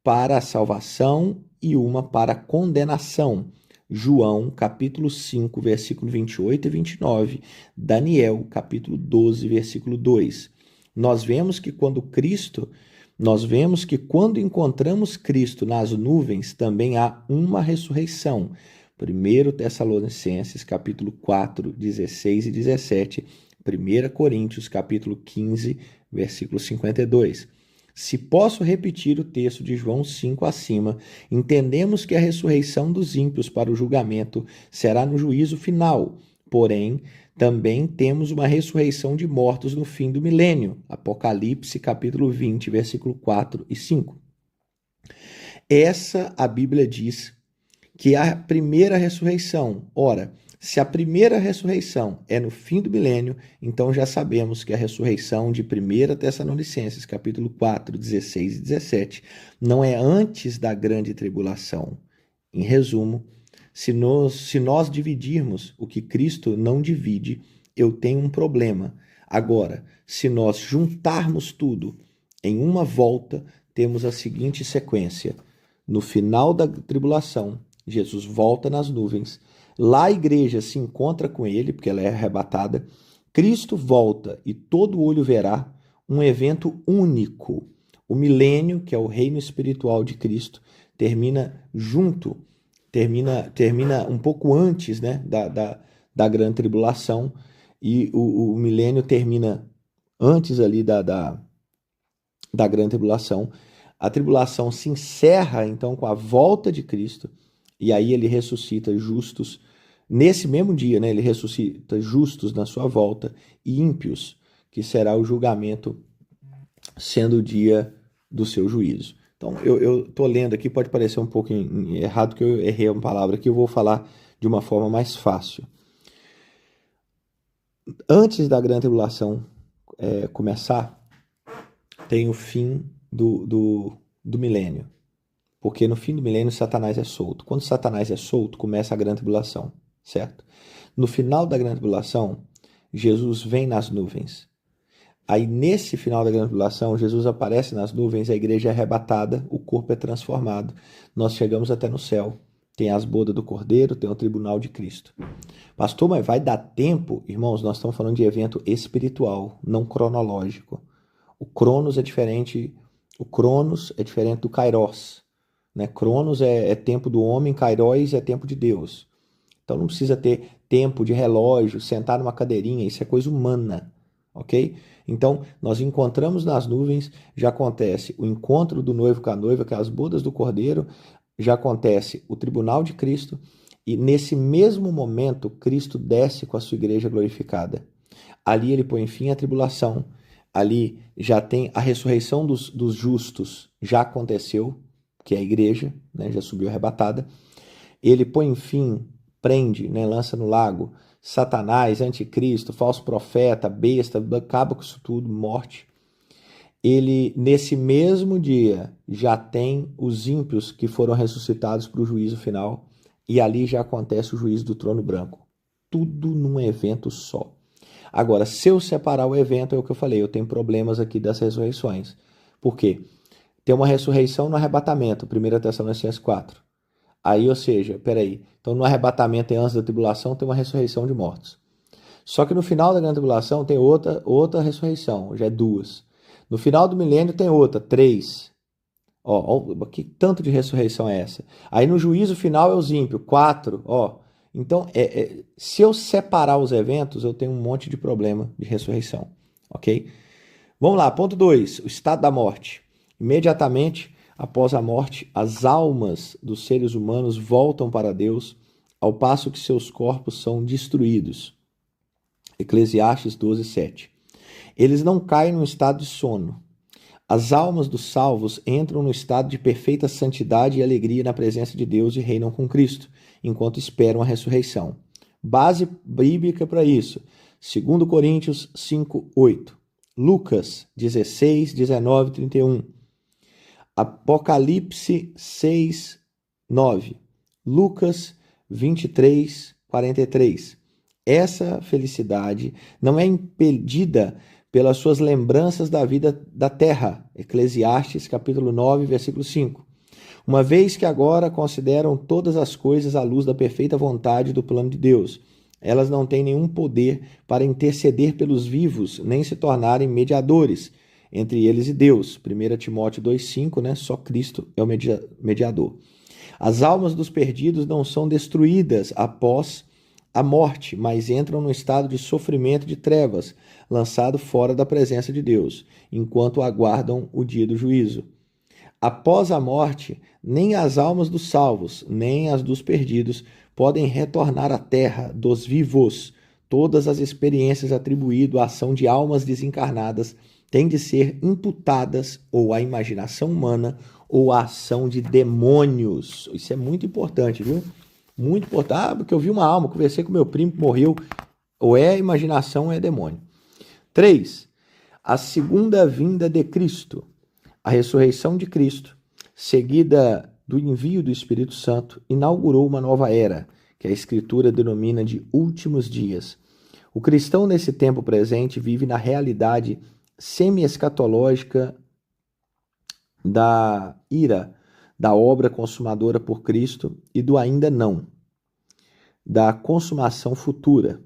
para a salvação e uma para a condenação. João, capítulo 5, versículo 28 e 29. Daniel, capítulo 12, versículo 2. Nós vemos que quando encontramos Cristo nas nuvens, também há uma ressurreição. 1 Tessalonicenses, capítulo 4, 16 e 17. 1 Coríntios, capítulo 15, versículo 52. Se posso repetir o texto de João 5 acima, entendemos que a ressurreição dos ímpios para o julgamento será no juízo final. Porém, também temos uma ressurreição de mortos no fim do milênio. Apocalipse, capítulo 20, versículo 4 e 5. Essa a Bíblia diz que é a primeira ressurreição. Ora, se a primeira ressurreição é no fim do milênio, então já sabemos que a ressurreição de 1 Tessalonicenses, capítulo 4, 16 e 17, não é antes da grande tribulação. Em resumo, se nós dividirmos o que Cristo não divide, eu tenho um problema. Agora, se nós juntarmos tudo em uma volta, temos a seguinte sequência. No final da tribulação, Jesus volta nas nuvens. Lá a igreja se encontra com ele, porque ela é arrebatada. Cristo volta e todo olho verá, um evento único. O milênio, que é o reino espiritual de Cristo, termina um pouco antes, né, da grande tribulação, e o milênio termina antes ali da grande tribulação. A tribulação se encerra, então, com a volta de Cristo, e aí ele ressuscita justos. Nesse mesmo dia, né, ele ressuscita justos na sua volta e ímpios, que será o julgamento, sendo o dia do seu juízo. Então, eu estou lendo aqui, pode parecer um pouco errado, que eu errei uma palavra aqui, eu vou falar de uma forma mais fácil. Antes da grande tribulação começar, tem o fim do milênio. Porque no fim do milênio, Satanás é solto. Quando Satanás é solto, começa a grande tribulação, certo? No final da grande tribulação, Jesus vem nas nuvens. Aí, nesse final da grande tribulação, Jesus aparece nas nuvens, a igreja é arrebatada, o corpo é transformado. Nós chegamos até no céu. Tem as bodas do Cordeiro, tem o tribunal de Cristo. Pastor, mas vai dar tempo? Irmãos, nós estamos falando de evento espiritual, não cronológico. O Cronos é diferente do Kairos. Né? Cronos é tempo do homem, Kairos é tempo de Deus. Então não precisa ter tempo de relógio, sentar numa cadeirinha, isso é coisa humana, ok? Então nós encontramos nas nuvens, já acontece o encontro do noivo com a noiva, que é as bodas do Cordeiro, já acontece o tribunal de Cristo, e nesse mesmo momento Cristo desce com a sua igreja glorificada. Ali ele põe fim à tribulação, ali já tem a ressurreição dos justos, já aconteceu, que é a igreja, né, já subiu arrebatada. Ele põe fim, prende, né, lança no lago, Satanás, anticristo, falso profeta, besta, acaba com isso tudo, morte. Ele, nesse mesmo dia, já tem os ímpios que foram ressuscitados para o juízo final, e ali já acontece o juízo do trono branco. Tudo num evento só. Agora, se eu separar o evento, é o que eu falei, eu tenho problemas aqui das ressurreições. Por quê? Tem uma ressurreição no arrebatamento, 1 Tessalonicenses 4. Aí, ou seja, peraí, então no arrebatamento e antes da tribulação tem uma ressurreição de mortos. Só que no final da grande tribulação tem outra ressurreição, já é 2. No final do milênio tem outra, 3. Que tanto de ressurreição é essa? Aí no juízo final é os ímpios, 4, ó. Então, se eu separar os eventos, eu tenho um monte de problema de ressurreição, ok? Vamos lá, ponto 2, o estado da morte. Imediatamente após a morte, as almas dos seres humanos voltam para Deus, ao passo que seus corpos são destruídos. Eclesiastes 12, 7. Eles não caem num estado de sono. As almas dos salvos entram no estado de perfeita santidade e alegria na presença de Deus e reinam com Cristo, enquanto esperam a ressurreição. Base bíblica para isso, 2 Coríntios 5, 8. Lucas 16, 19, 31. Apocalipse 6, 9. Lucas 23, 43. Essa felicidade não é impedida pelas suas lembranças da vida da terra. Eclesiastes capítulo 9, versículo 5. Uma vez que agora consideram todas as coisas à luz da perfeita vontade do plano de Deus, elas não têm nenhum poder para interceder pelos vivos, nem se tornarem mediadores entre eles e Deus. 1 Timóteo 2,5, né? Só Cristo é o mediador. As almas dos perdidos não são destruídas após a morte, mas entram no estado de sofrimento de trevas, lançado fora da presença de Deus, enquanto aguardam o dia do juízo. Após a morte, nem as almas dos salvos, nem as dos perdidos podem retornar à terra dos vivos. Todas as experiências atribuídas à ação de almas desencarnadas têm de ser imputadas ou à imaginação humana ou à ação de demônios. Isso é muito importante, viu? Muito importante. Porque eu vi uma alma, conversei com meu primo que morreu. Ou é imaginação ou é demônio. 3. A segunda vinda de Cristo. A ressurreição de Cristo, seguida do envio do Espírito Santo, inaugurou uma nova era, que a Escritura denomina de últimos dias. O cristão nesse tempo presente vive na realidade semi-escatológica da ira, da obra consumadora por Cristo e do ainda não, da consumação futura.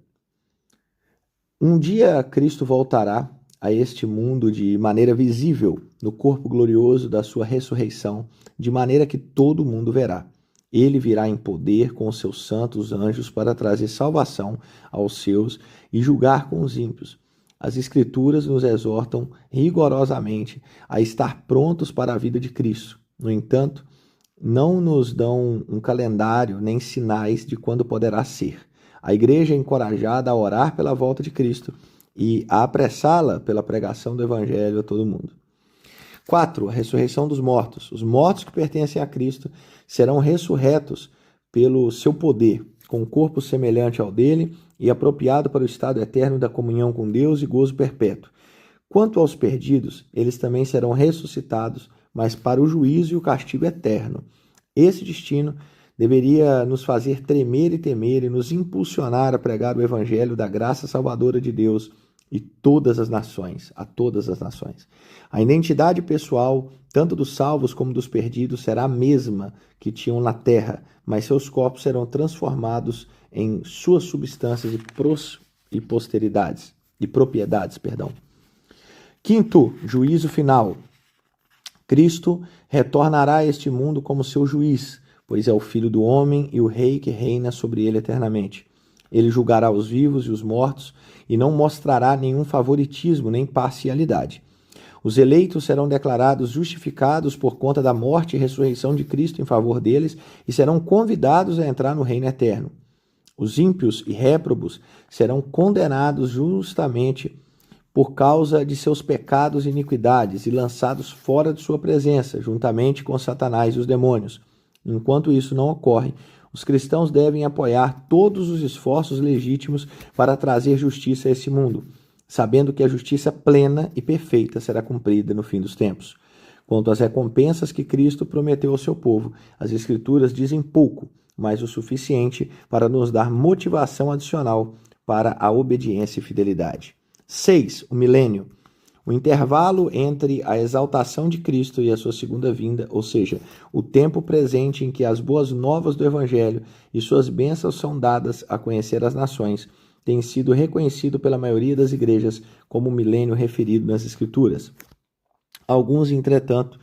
Um dia Cristo voltará a este mundo de maneira visível, no corpo glorioso da sua ressurreição, de maneira que todo mundo verá. Ele virá em poder com os seus santos anjos para trazer salvação aos seus e julgar com os ímpios. As Escrituras nos exortam rigorosamente a estar prontos para a vida de Cristo. No entanto, não nos dão um calendário nem sinais de quando poderá ser. A igreja é encorajada a orar pela volta de Cristo e a apressá-la pela pregação do Evangelho a todo mundo. 4. A ressurreição dos mortos. Os mortos que pertencem a Cristo serão ressurretos pelo seu poder, com um corpo semelhante ao dele e apropriado para o estado eterno da comunhão com Deus e gozo perpétuo. Quanto aos perdidos, eles também serão ressuscitados, mas para o juízo e o castigo eterno. Esse destino deveria nos fazer tremer e temer e nos impulsionar a pregar o Evangelho da graça salvadora de Deus e todas as nações, a todas as nações. A identidade pessoal, tanto dos salvos como dos perdidos, será a mesma que tinham na terra, mas seus corpos serão transformados em suas substâncias e propriedades. Quinto, juízo final. Cristo retornará a este mundo como seu juiz, pois é o Filho do homem e o Rei que reina sobre ele eternamente. Ele julgará os vivos e os mortos e não mostrará nenhum favoritismo nem parcialidade. Os eleitos serão declarados justificados por conta da morte e ressurreição de Cristo em favor deles e serão convidados a entrar no reino eterno. Os ímpios e réprobos serão condenados justamente por causa de seus pecados e iniquidades e lançados fora de sua presença, juntamente com Satanás e os demônios. Enquanto isso não ocorre, os cristãos devem apoiar todos os esforços legítimos para trazer justiça a esse mundo, sabendo que a justiça plena e perfeita será cumprida no fim dos tempos. Quanto às recompensas que Cristo prometeu ao seu povo, as Escrituras dizem pouco, mas o suficiente para nos dar motivação adicional para a obediência e fidelidade. 6. O milênio. O intervalo entre a exaltação de Cristo e a sua segunda vinda, ou seja, o tempo presente em que as boas novas do Evangelho e suas bênçãos são dadas a conhecer às nações, tem sido reconhecido pela maioria das igrejas como o milênio referido nas Escrituras. Alguns, entretanto,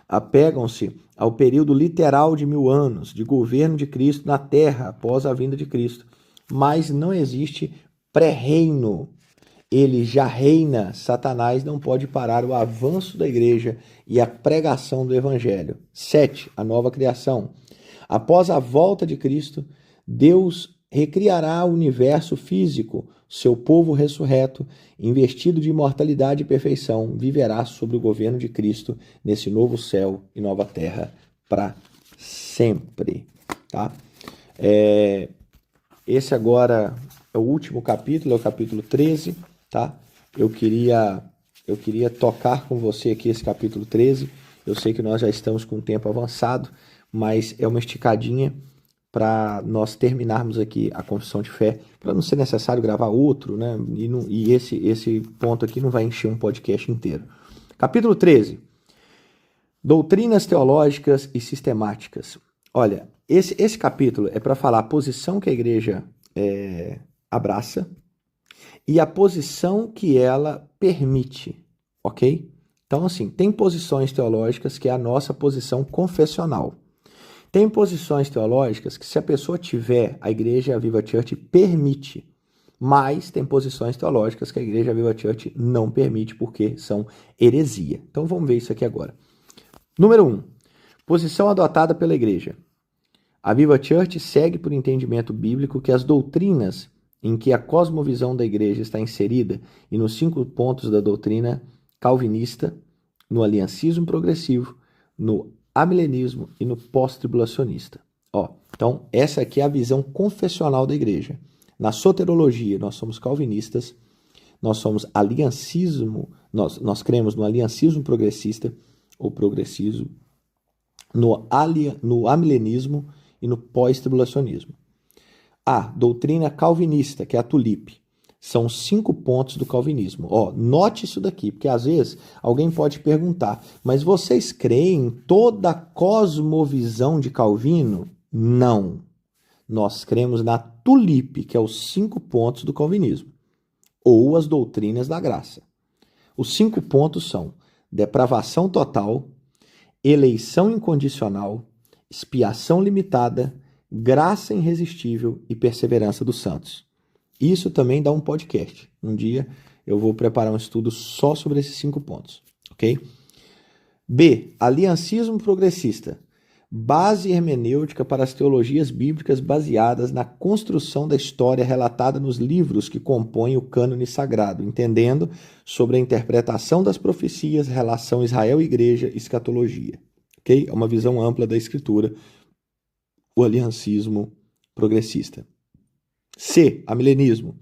apegam-se ao período literal de 1000 anos de governo de Cristo na terra após a vinda de Cristo. Mas não existe pré-reino. Ele já reina. Satanás não pode parar o avanço da igreja e a pregação do evangelho. 7. A nova criação. Após a volta de Cristo, Deus recriará o universo físico. Seu povo ressurreto, investido de imortalidade e perfeição, viverá sob o governo de Cristo nesse novo céu e nova terra para sempre. Tá? Esse agora é o último capítulo, é o capítulo 13. Tá? Eu queria tocar com você aqui esse capítulo 13. Eu sei que nós já estamos com o tempo avançado, mas é uma esticadinha para nós terminarmos aqui a confissão de fé, para não ser necessário gravar outro, né? E esse ponto aqui não vai encher um podcast inteiro. Capítulo 13. Doutrinas teológicas e sistemáticas. Olha, esse capítulo é para falar a posição que a igreja abraça e a posição que ela permite, ok? Então, assim, tem posições teológicas que é a nossa posição confessional. Tem posições teológicas que, se a pessoa tiver, a Igreja Viva Church permite. Mas tem posições teológicas que a Igreja Viva Church não permite porque são heresia. Então vamos ver isso aqui agora. Número 1. Posição adotada pela Igreja. A Viva Church segue por entendimento bíblico que as doutrinas em que a cosmovisão da Igreja está inserida e nos 5 pontos da doutrina calvinista, no aliancismo progressivo, no amilenismo e no pós-tribulacionista. Então, essa aqui é a visão confessional da igreja. Na soterologia, nós somos calvinistas, nós somos aliancismo, nós cremos no aliancismo progressista, ou progressismo, no amilenismo e no pós-tribulacionismo. A doutrina calvinista, que é a tulipe, são 5 pontos do calvinismo. Note isso daqui, porque às vezes alguém pode perguntar, mas vocês creem em toda a cosmovisão de Calvino? Não. Nós cremos na tulipe, que é os 5 pontos do calvinismo, ou as doutrinas da graça. Os 5 pontos são depravação total, eleição incondicional, expiação limitada, graça irresistível e perseverança dos santos. Isso também dá um podcast. Um dia eu vou preparar um estudo só sobre esses 5 pontos, ok? B. Aliancismo progressista. Base hermenêutica para as teologias bíblicas baseadas na construção da história relatada nos livros que compõem o cânone sagrado, entendendo sobre a interpretação das profecias, relação Israel-Igreja e escatologia. Ok? É uma visão ampla da Escritura, o aliancismo progressista. C. Amilenismo.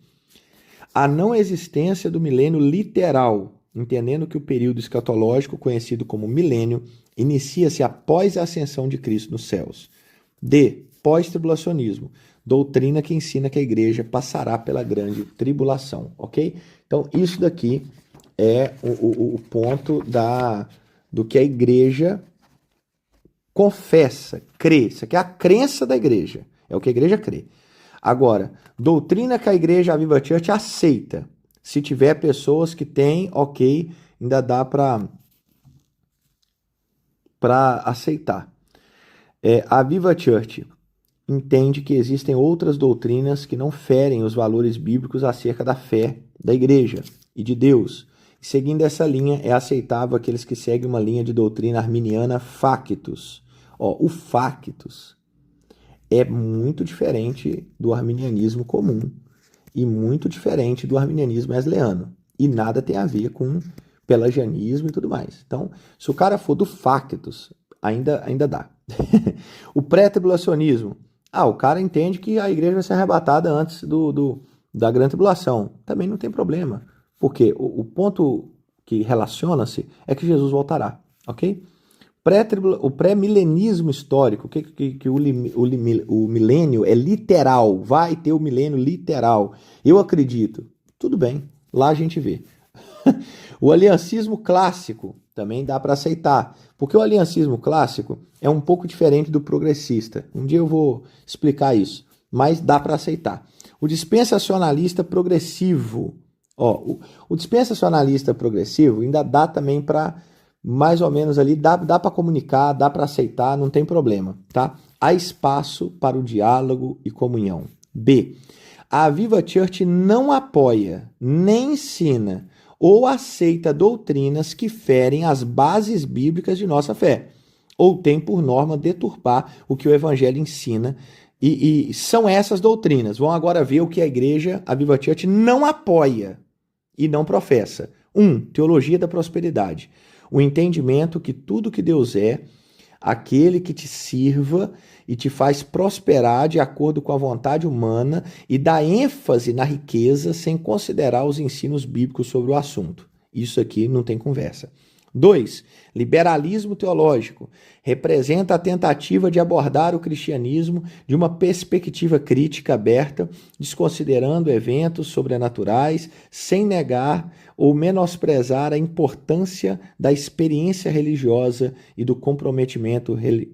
A não existência do milênio literal, entendendo que o período escatológico, conhecido como milênio, inicia-se após a ascensão de Cristo nos céus. D. Pós-tribulacionismo. Doutrina que ensina que a igreja passará pela grande tribulação. Ok? Então, isso daqui é o ponto do que a igreja confessa, crê. Isso aqui é a crença da igreja. É o que a igreja crê. Agora, doutrina que a igreja Viva Church aceita. Se tiver pessoas que têm, ok, ainda dá para aceitar. A Viva Church entende que existem outras doutrinas que não ferem os valores bíblicos acerca da fé da igreja e de Deus. E seguindo essa linha, é aceitável aqueles que seguem uma linha de doutrina arminiana factus. O factus é muito diferente do arminianismo comum e muito diferente do arminianismo wesleyano. E nada tem a ver com pelagianismo e tudo mais. Então, se o cara for do factus, ainda dá. O pré-tribulacionismo. O cara entende que a igreja vai ser arrebatada antes da grande tribulação. Também não tem problema. Porque o ponto que relaciona-se é que Jesus voltará. Ok? O pré-milenismo histórico, que o milênio é literal, vai ter o milênio literal. Eu acredito. Tudo bem, lá a gente vê. O aliancismo clássico também dá para aceitar, porque o aliancismo clássico é um pouco diferente do progressista. Um dia eu vou explicar isso, mas dá para aceitar. O dispensacionalista progressivo, o dispensacionalista progressivo ainda dá também para mais ou menos ali, dá para comunicar, dá para aceitar, não tem problema, tá? Há espaço para o diálogo e comunhão. B. A Viva Church não apoia, nem ensina ou aceita doutrinas que ferem as bases bíblicas de nossa fé, ou tem por norma deturpar o que o Evangelho ensina. E são essas doutrinas. Vão agora ver o que a igreja, a Viva Church, não apoia e não professa. 1. Teologia da prosperidade. O entendimento que tudo que Deus é, aquele que te sirva e te faz prosperar de acordo com a vontade humana e dá ênfase na riqueza sem considerar os ensinos bíblicos sobre o assunto. Isso aqui não tem conversa. 2. Liberalismo teológico. Representa a tentativa de abordar o cristianismo de uma perspectiva crítica aberta, desconsiderando eventos sobrenaturais, sem negar ou menosprezar a importância da experiência religiosa e do comprometimento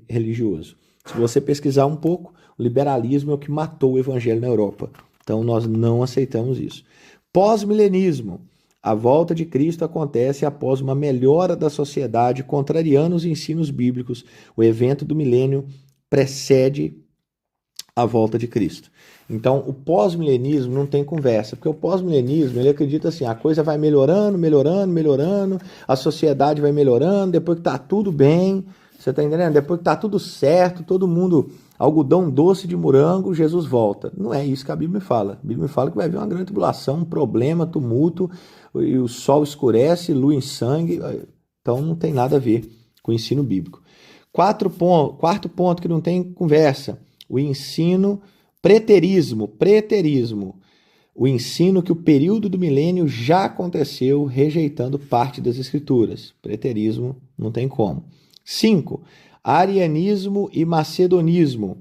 religioso. Se você pesquisar um pouco, o liberalismo é o que matou o evangelho na Europa. Então nós não aceitamos isso. Pós-milenismo. A volta de Cristo acontece após uma melhora da sociedade, contrariando os ensinos bíblicos. O evento do milênio precede a volta de Cristo. Então, o pós-milenismo não tem conversa, porque o pós-milenismo, ele acredita assim, a coisa vai melhorando, melhorando, melhorando, a sociedade vai melhorando, depois que tá tudo bem, você tá entendendo? Depois que tá tudo certo, todo mundo, algodão doce de morango, Jesus volta. Não é isso que a Bíblia fala. A Bíblia fala que vai haver uma grande tribulação, um problema, tumulto, e o sol escurece, lua em sangue. Então não tem nada a ver com o ensino bíblico. Quarto ponto que não tem conversa, o ensino preterismo. O ensino que o período do milênio já aconteceu, rejeitando parte das escrituras. Preterismo não tem como. 5. Arianismo e macedonismo,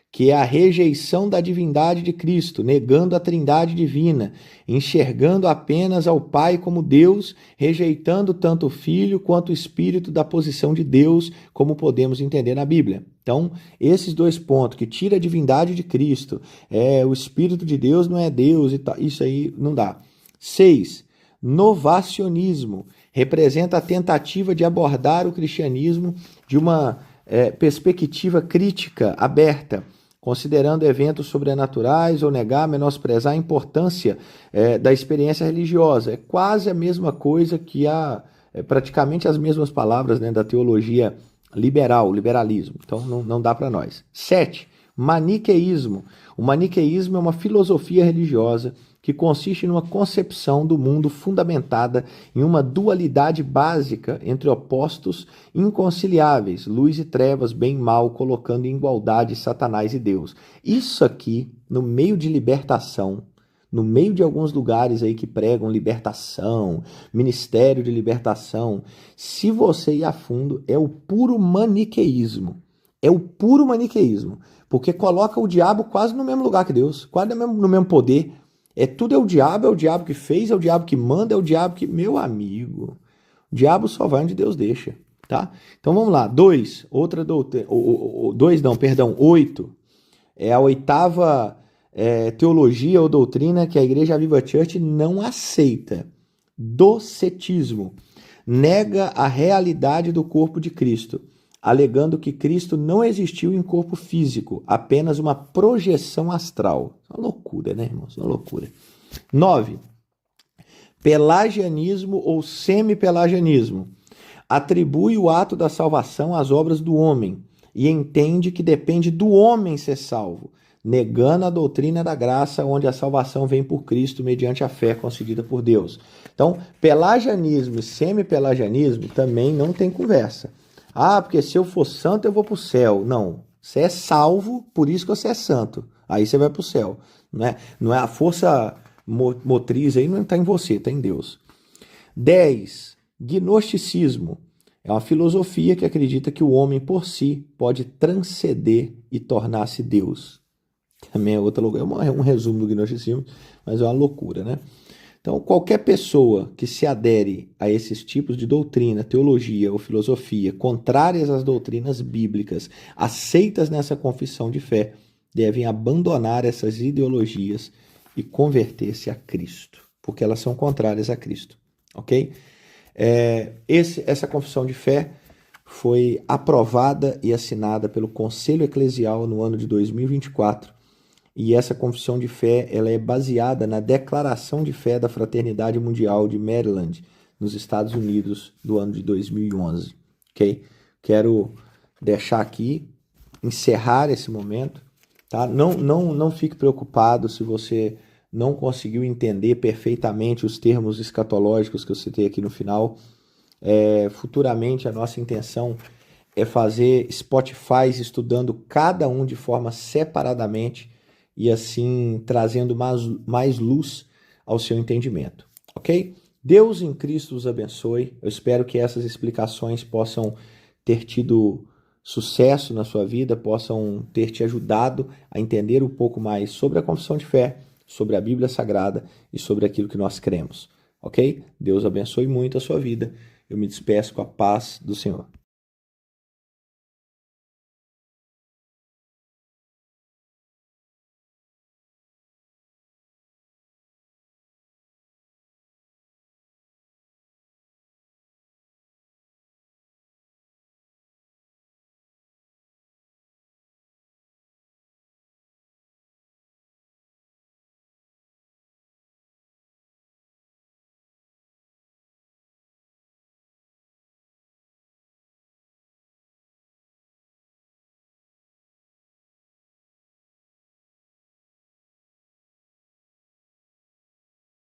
que é a rejeição da divindade de Cristo, negando a trindade divina, enxergando apenas ao Pai como Deus, rejeitando tanto o Filho quanto o Espírito da posição de Deus, como podemos entender na Bíblia. Então, esses dois pontos, que tira a divindade de Cristo, o Espírito de Deus não é Deus, e tal, isso aí não dá. 6. Novacionismo, representa a tentativa de abordar o cristianismo de uma perspectiva crítica, aberta, considerando eventos sobrenaturais ou negar, menosprezar a importância da experiência religiosa. É quase a mesma coisa que praticamente as mesmas palavras, né, da teologia liberalismo. Então não dá para nós. 7. Maniqueísmo. O maniqueísmo é uma filosofia religiosa que consiste numa concepção do mundo fundamentada em uma dualidade básica entre opostos inconciliáveis, luz e trevas, bem e mal, colocando em igualdade Satanás e Deus. Isso aqui, no meio de libertação, no meio de alguns lugares aí que pregam libertação, ministério de libertação, se você ir a fundo, é o puro maniqueísmo. É o puro maniqueísmo, porque coloca o diabo quase no mesmo lugar que Deus, quase no mesmo poder. Tudo é o diabo que fez, é o diabo que manda, é o diabo que... Meu amigo, o diabo só vai onde Deus deixa, tá? Então vamos lá, 2, outra doutrina, 8, é a oitava teologia ou doutrina que a Igreja Viva Church não aceita. Docetismo, nega a realidade do corpo de Cristo, alegando que Cristo não existiu em corpo físico, apenas uma projeção astral. É uma loucura, né, irmãos? É uma loucura. 9. Pelagianismo ou semi-pelagianismo. Atribui o ato da salvação às obras do homem e entende que depende do homem ser salvo, negando a doutrina da graça, onde a salvação vem por Cristo mediante a fé concedida por Deus. Então, pelagianismo e semi-pelagianismo também não tem conversa. Porque se eu for santo eu vou para o céu. Não, você é salvo, por isso que você é santo. Aí você vai para o céu. Não é a força motriz aí, não está em você, está em Deus. 10. Gnosticismo. É uma filosofia que acredita que o homem por si pode transcender e tornar-se Deus. Também é outra loucura. É um resumo do gnosticismo, mas é uma loucura, né? Então, qualquer pessoa que se adere a esses tipos de doutrina, teologia ou filosofia contrárias às doutrinas bíblicas aceitas nessa confissão de fé, devem abandonar essas ideologias e converter-se a Cristo, porque elas são contrárias a Cristo, ok? Essa confissão de fé foi aprovada e assinada pelo Conselho Eclesial no ano de 2024. E essa confissão de fé ela é baseada na Declaração de Fé da Fraternidade Mundial de Maryland, nos Estados Unidos, do ano de 2011. Ok? Quero deixar aqui, encerrar esse momento. Tá? Não fique preocupado se você não conseguiu entender perfeitamente os termos escatológicos que eu citei aqui no final. Futuramente, a nossa intenção é fazer Spotify estudando cada um de forma separadamente e assim trazendo mais luz ao seu entendimento, ok? Deus em Cristo os abençoe. Eu espero que essas explicações possam ter tido sucesso na sua vida, possam ter te ajudado a entender um pouco mais sobre a confissão de fé, sobre a Bíblia Sagrada e sobre aquilo que nós cremos, ok? Deus abençoe muito a sua vida. Eu me despeço com a paz do Senhor.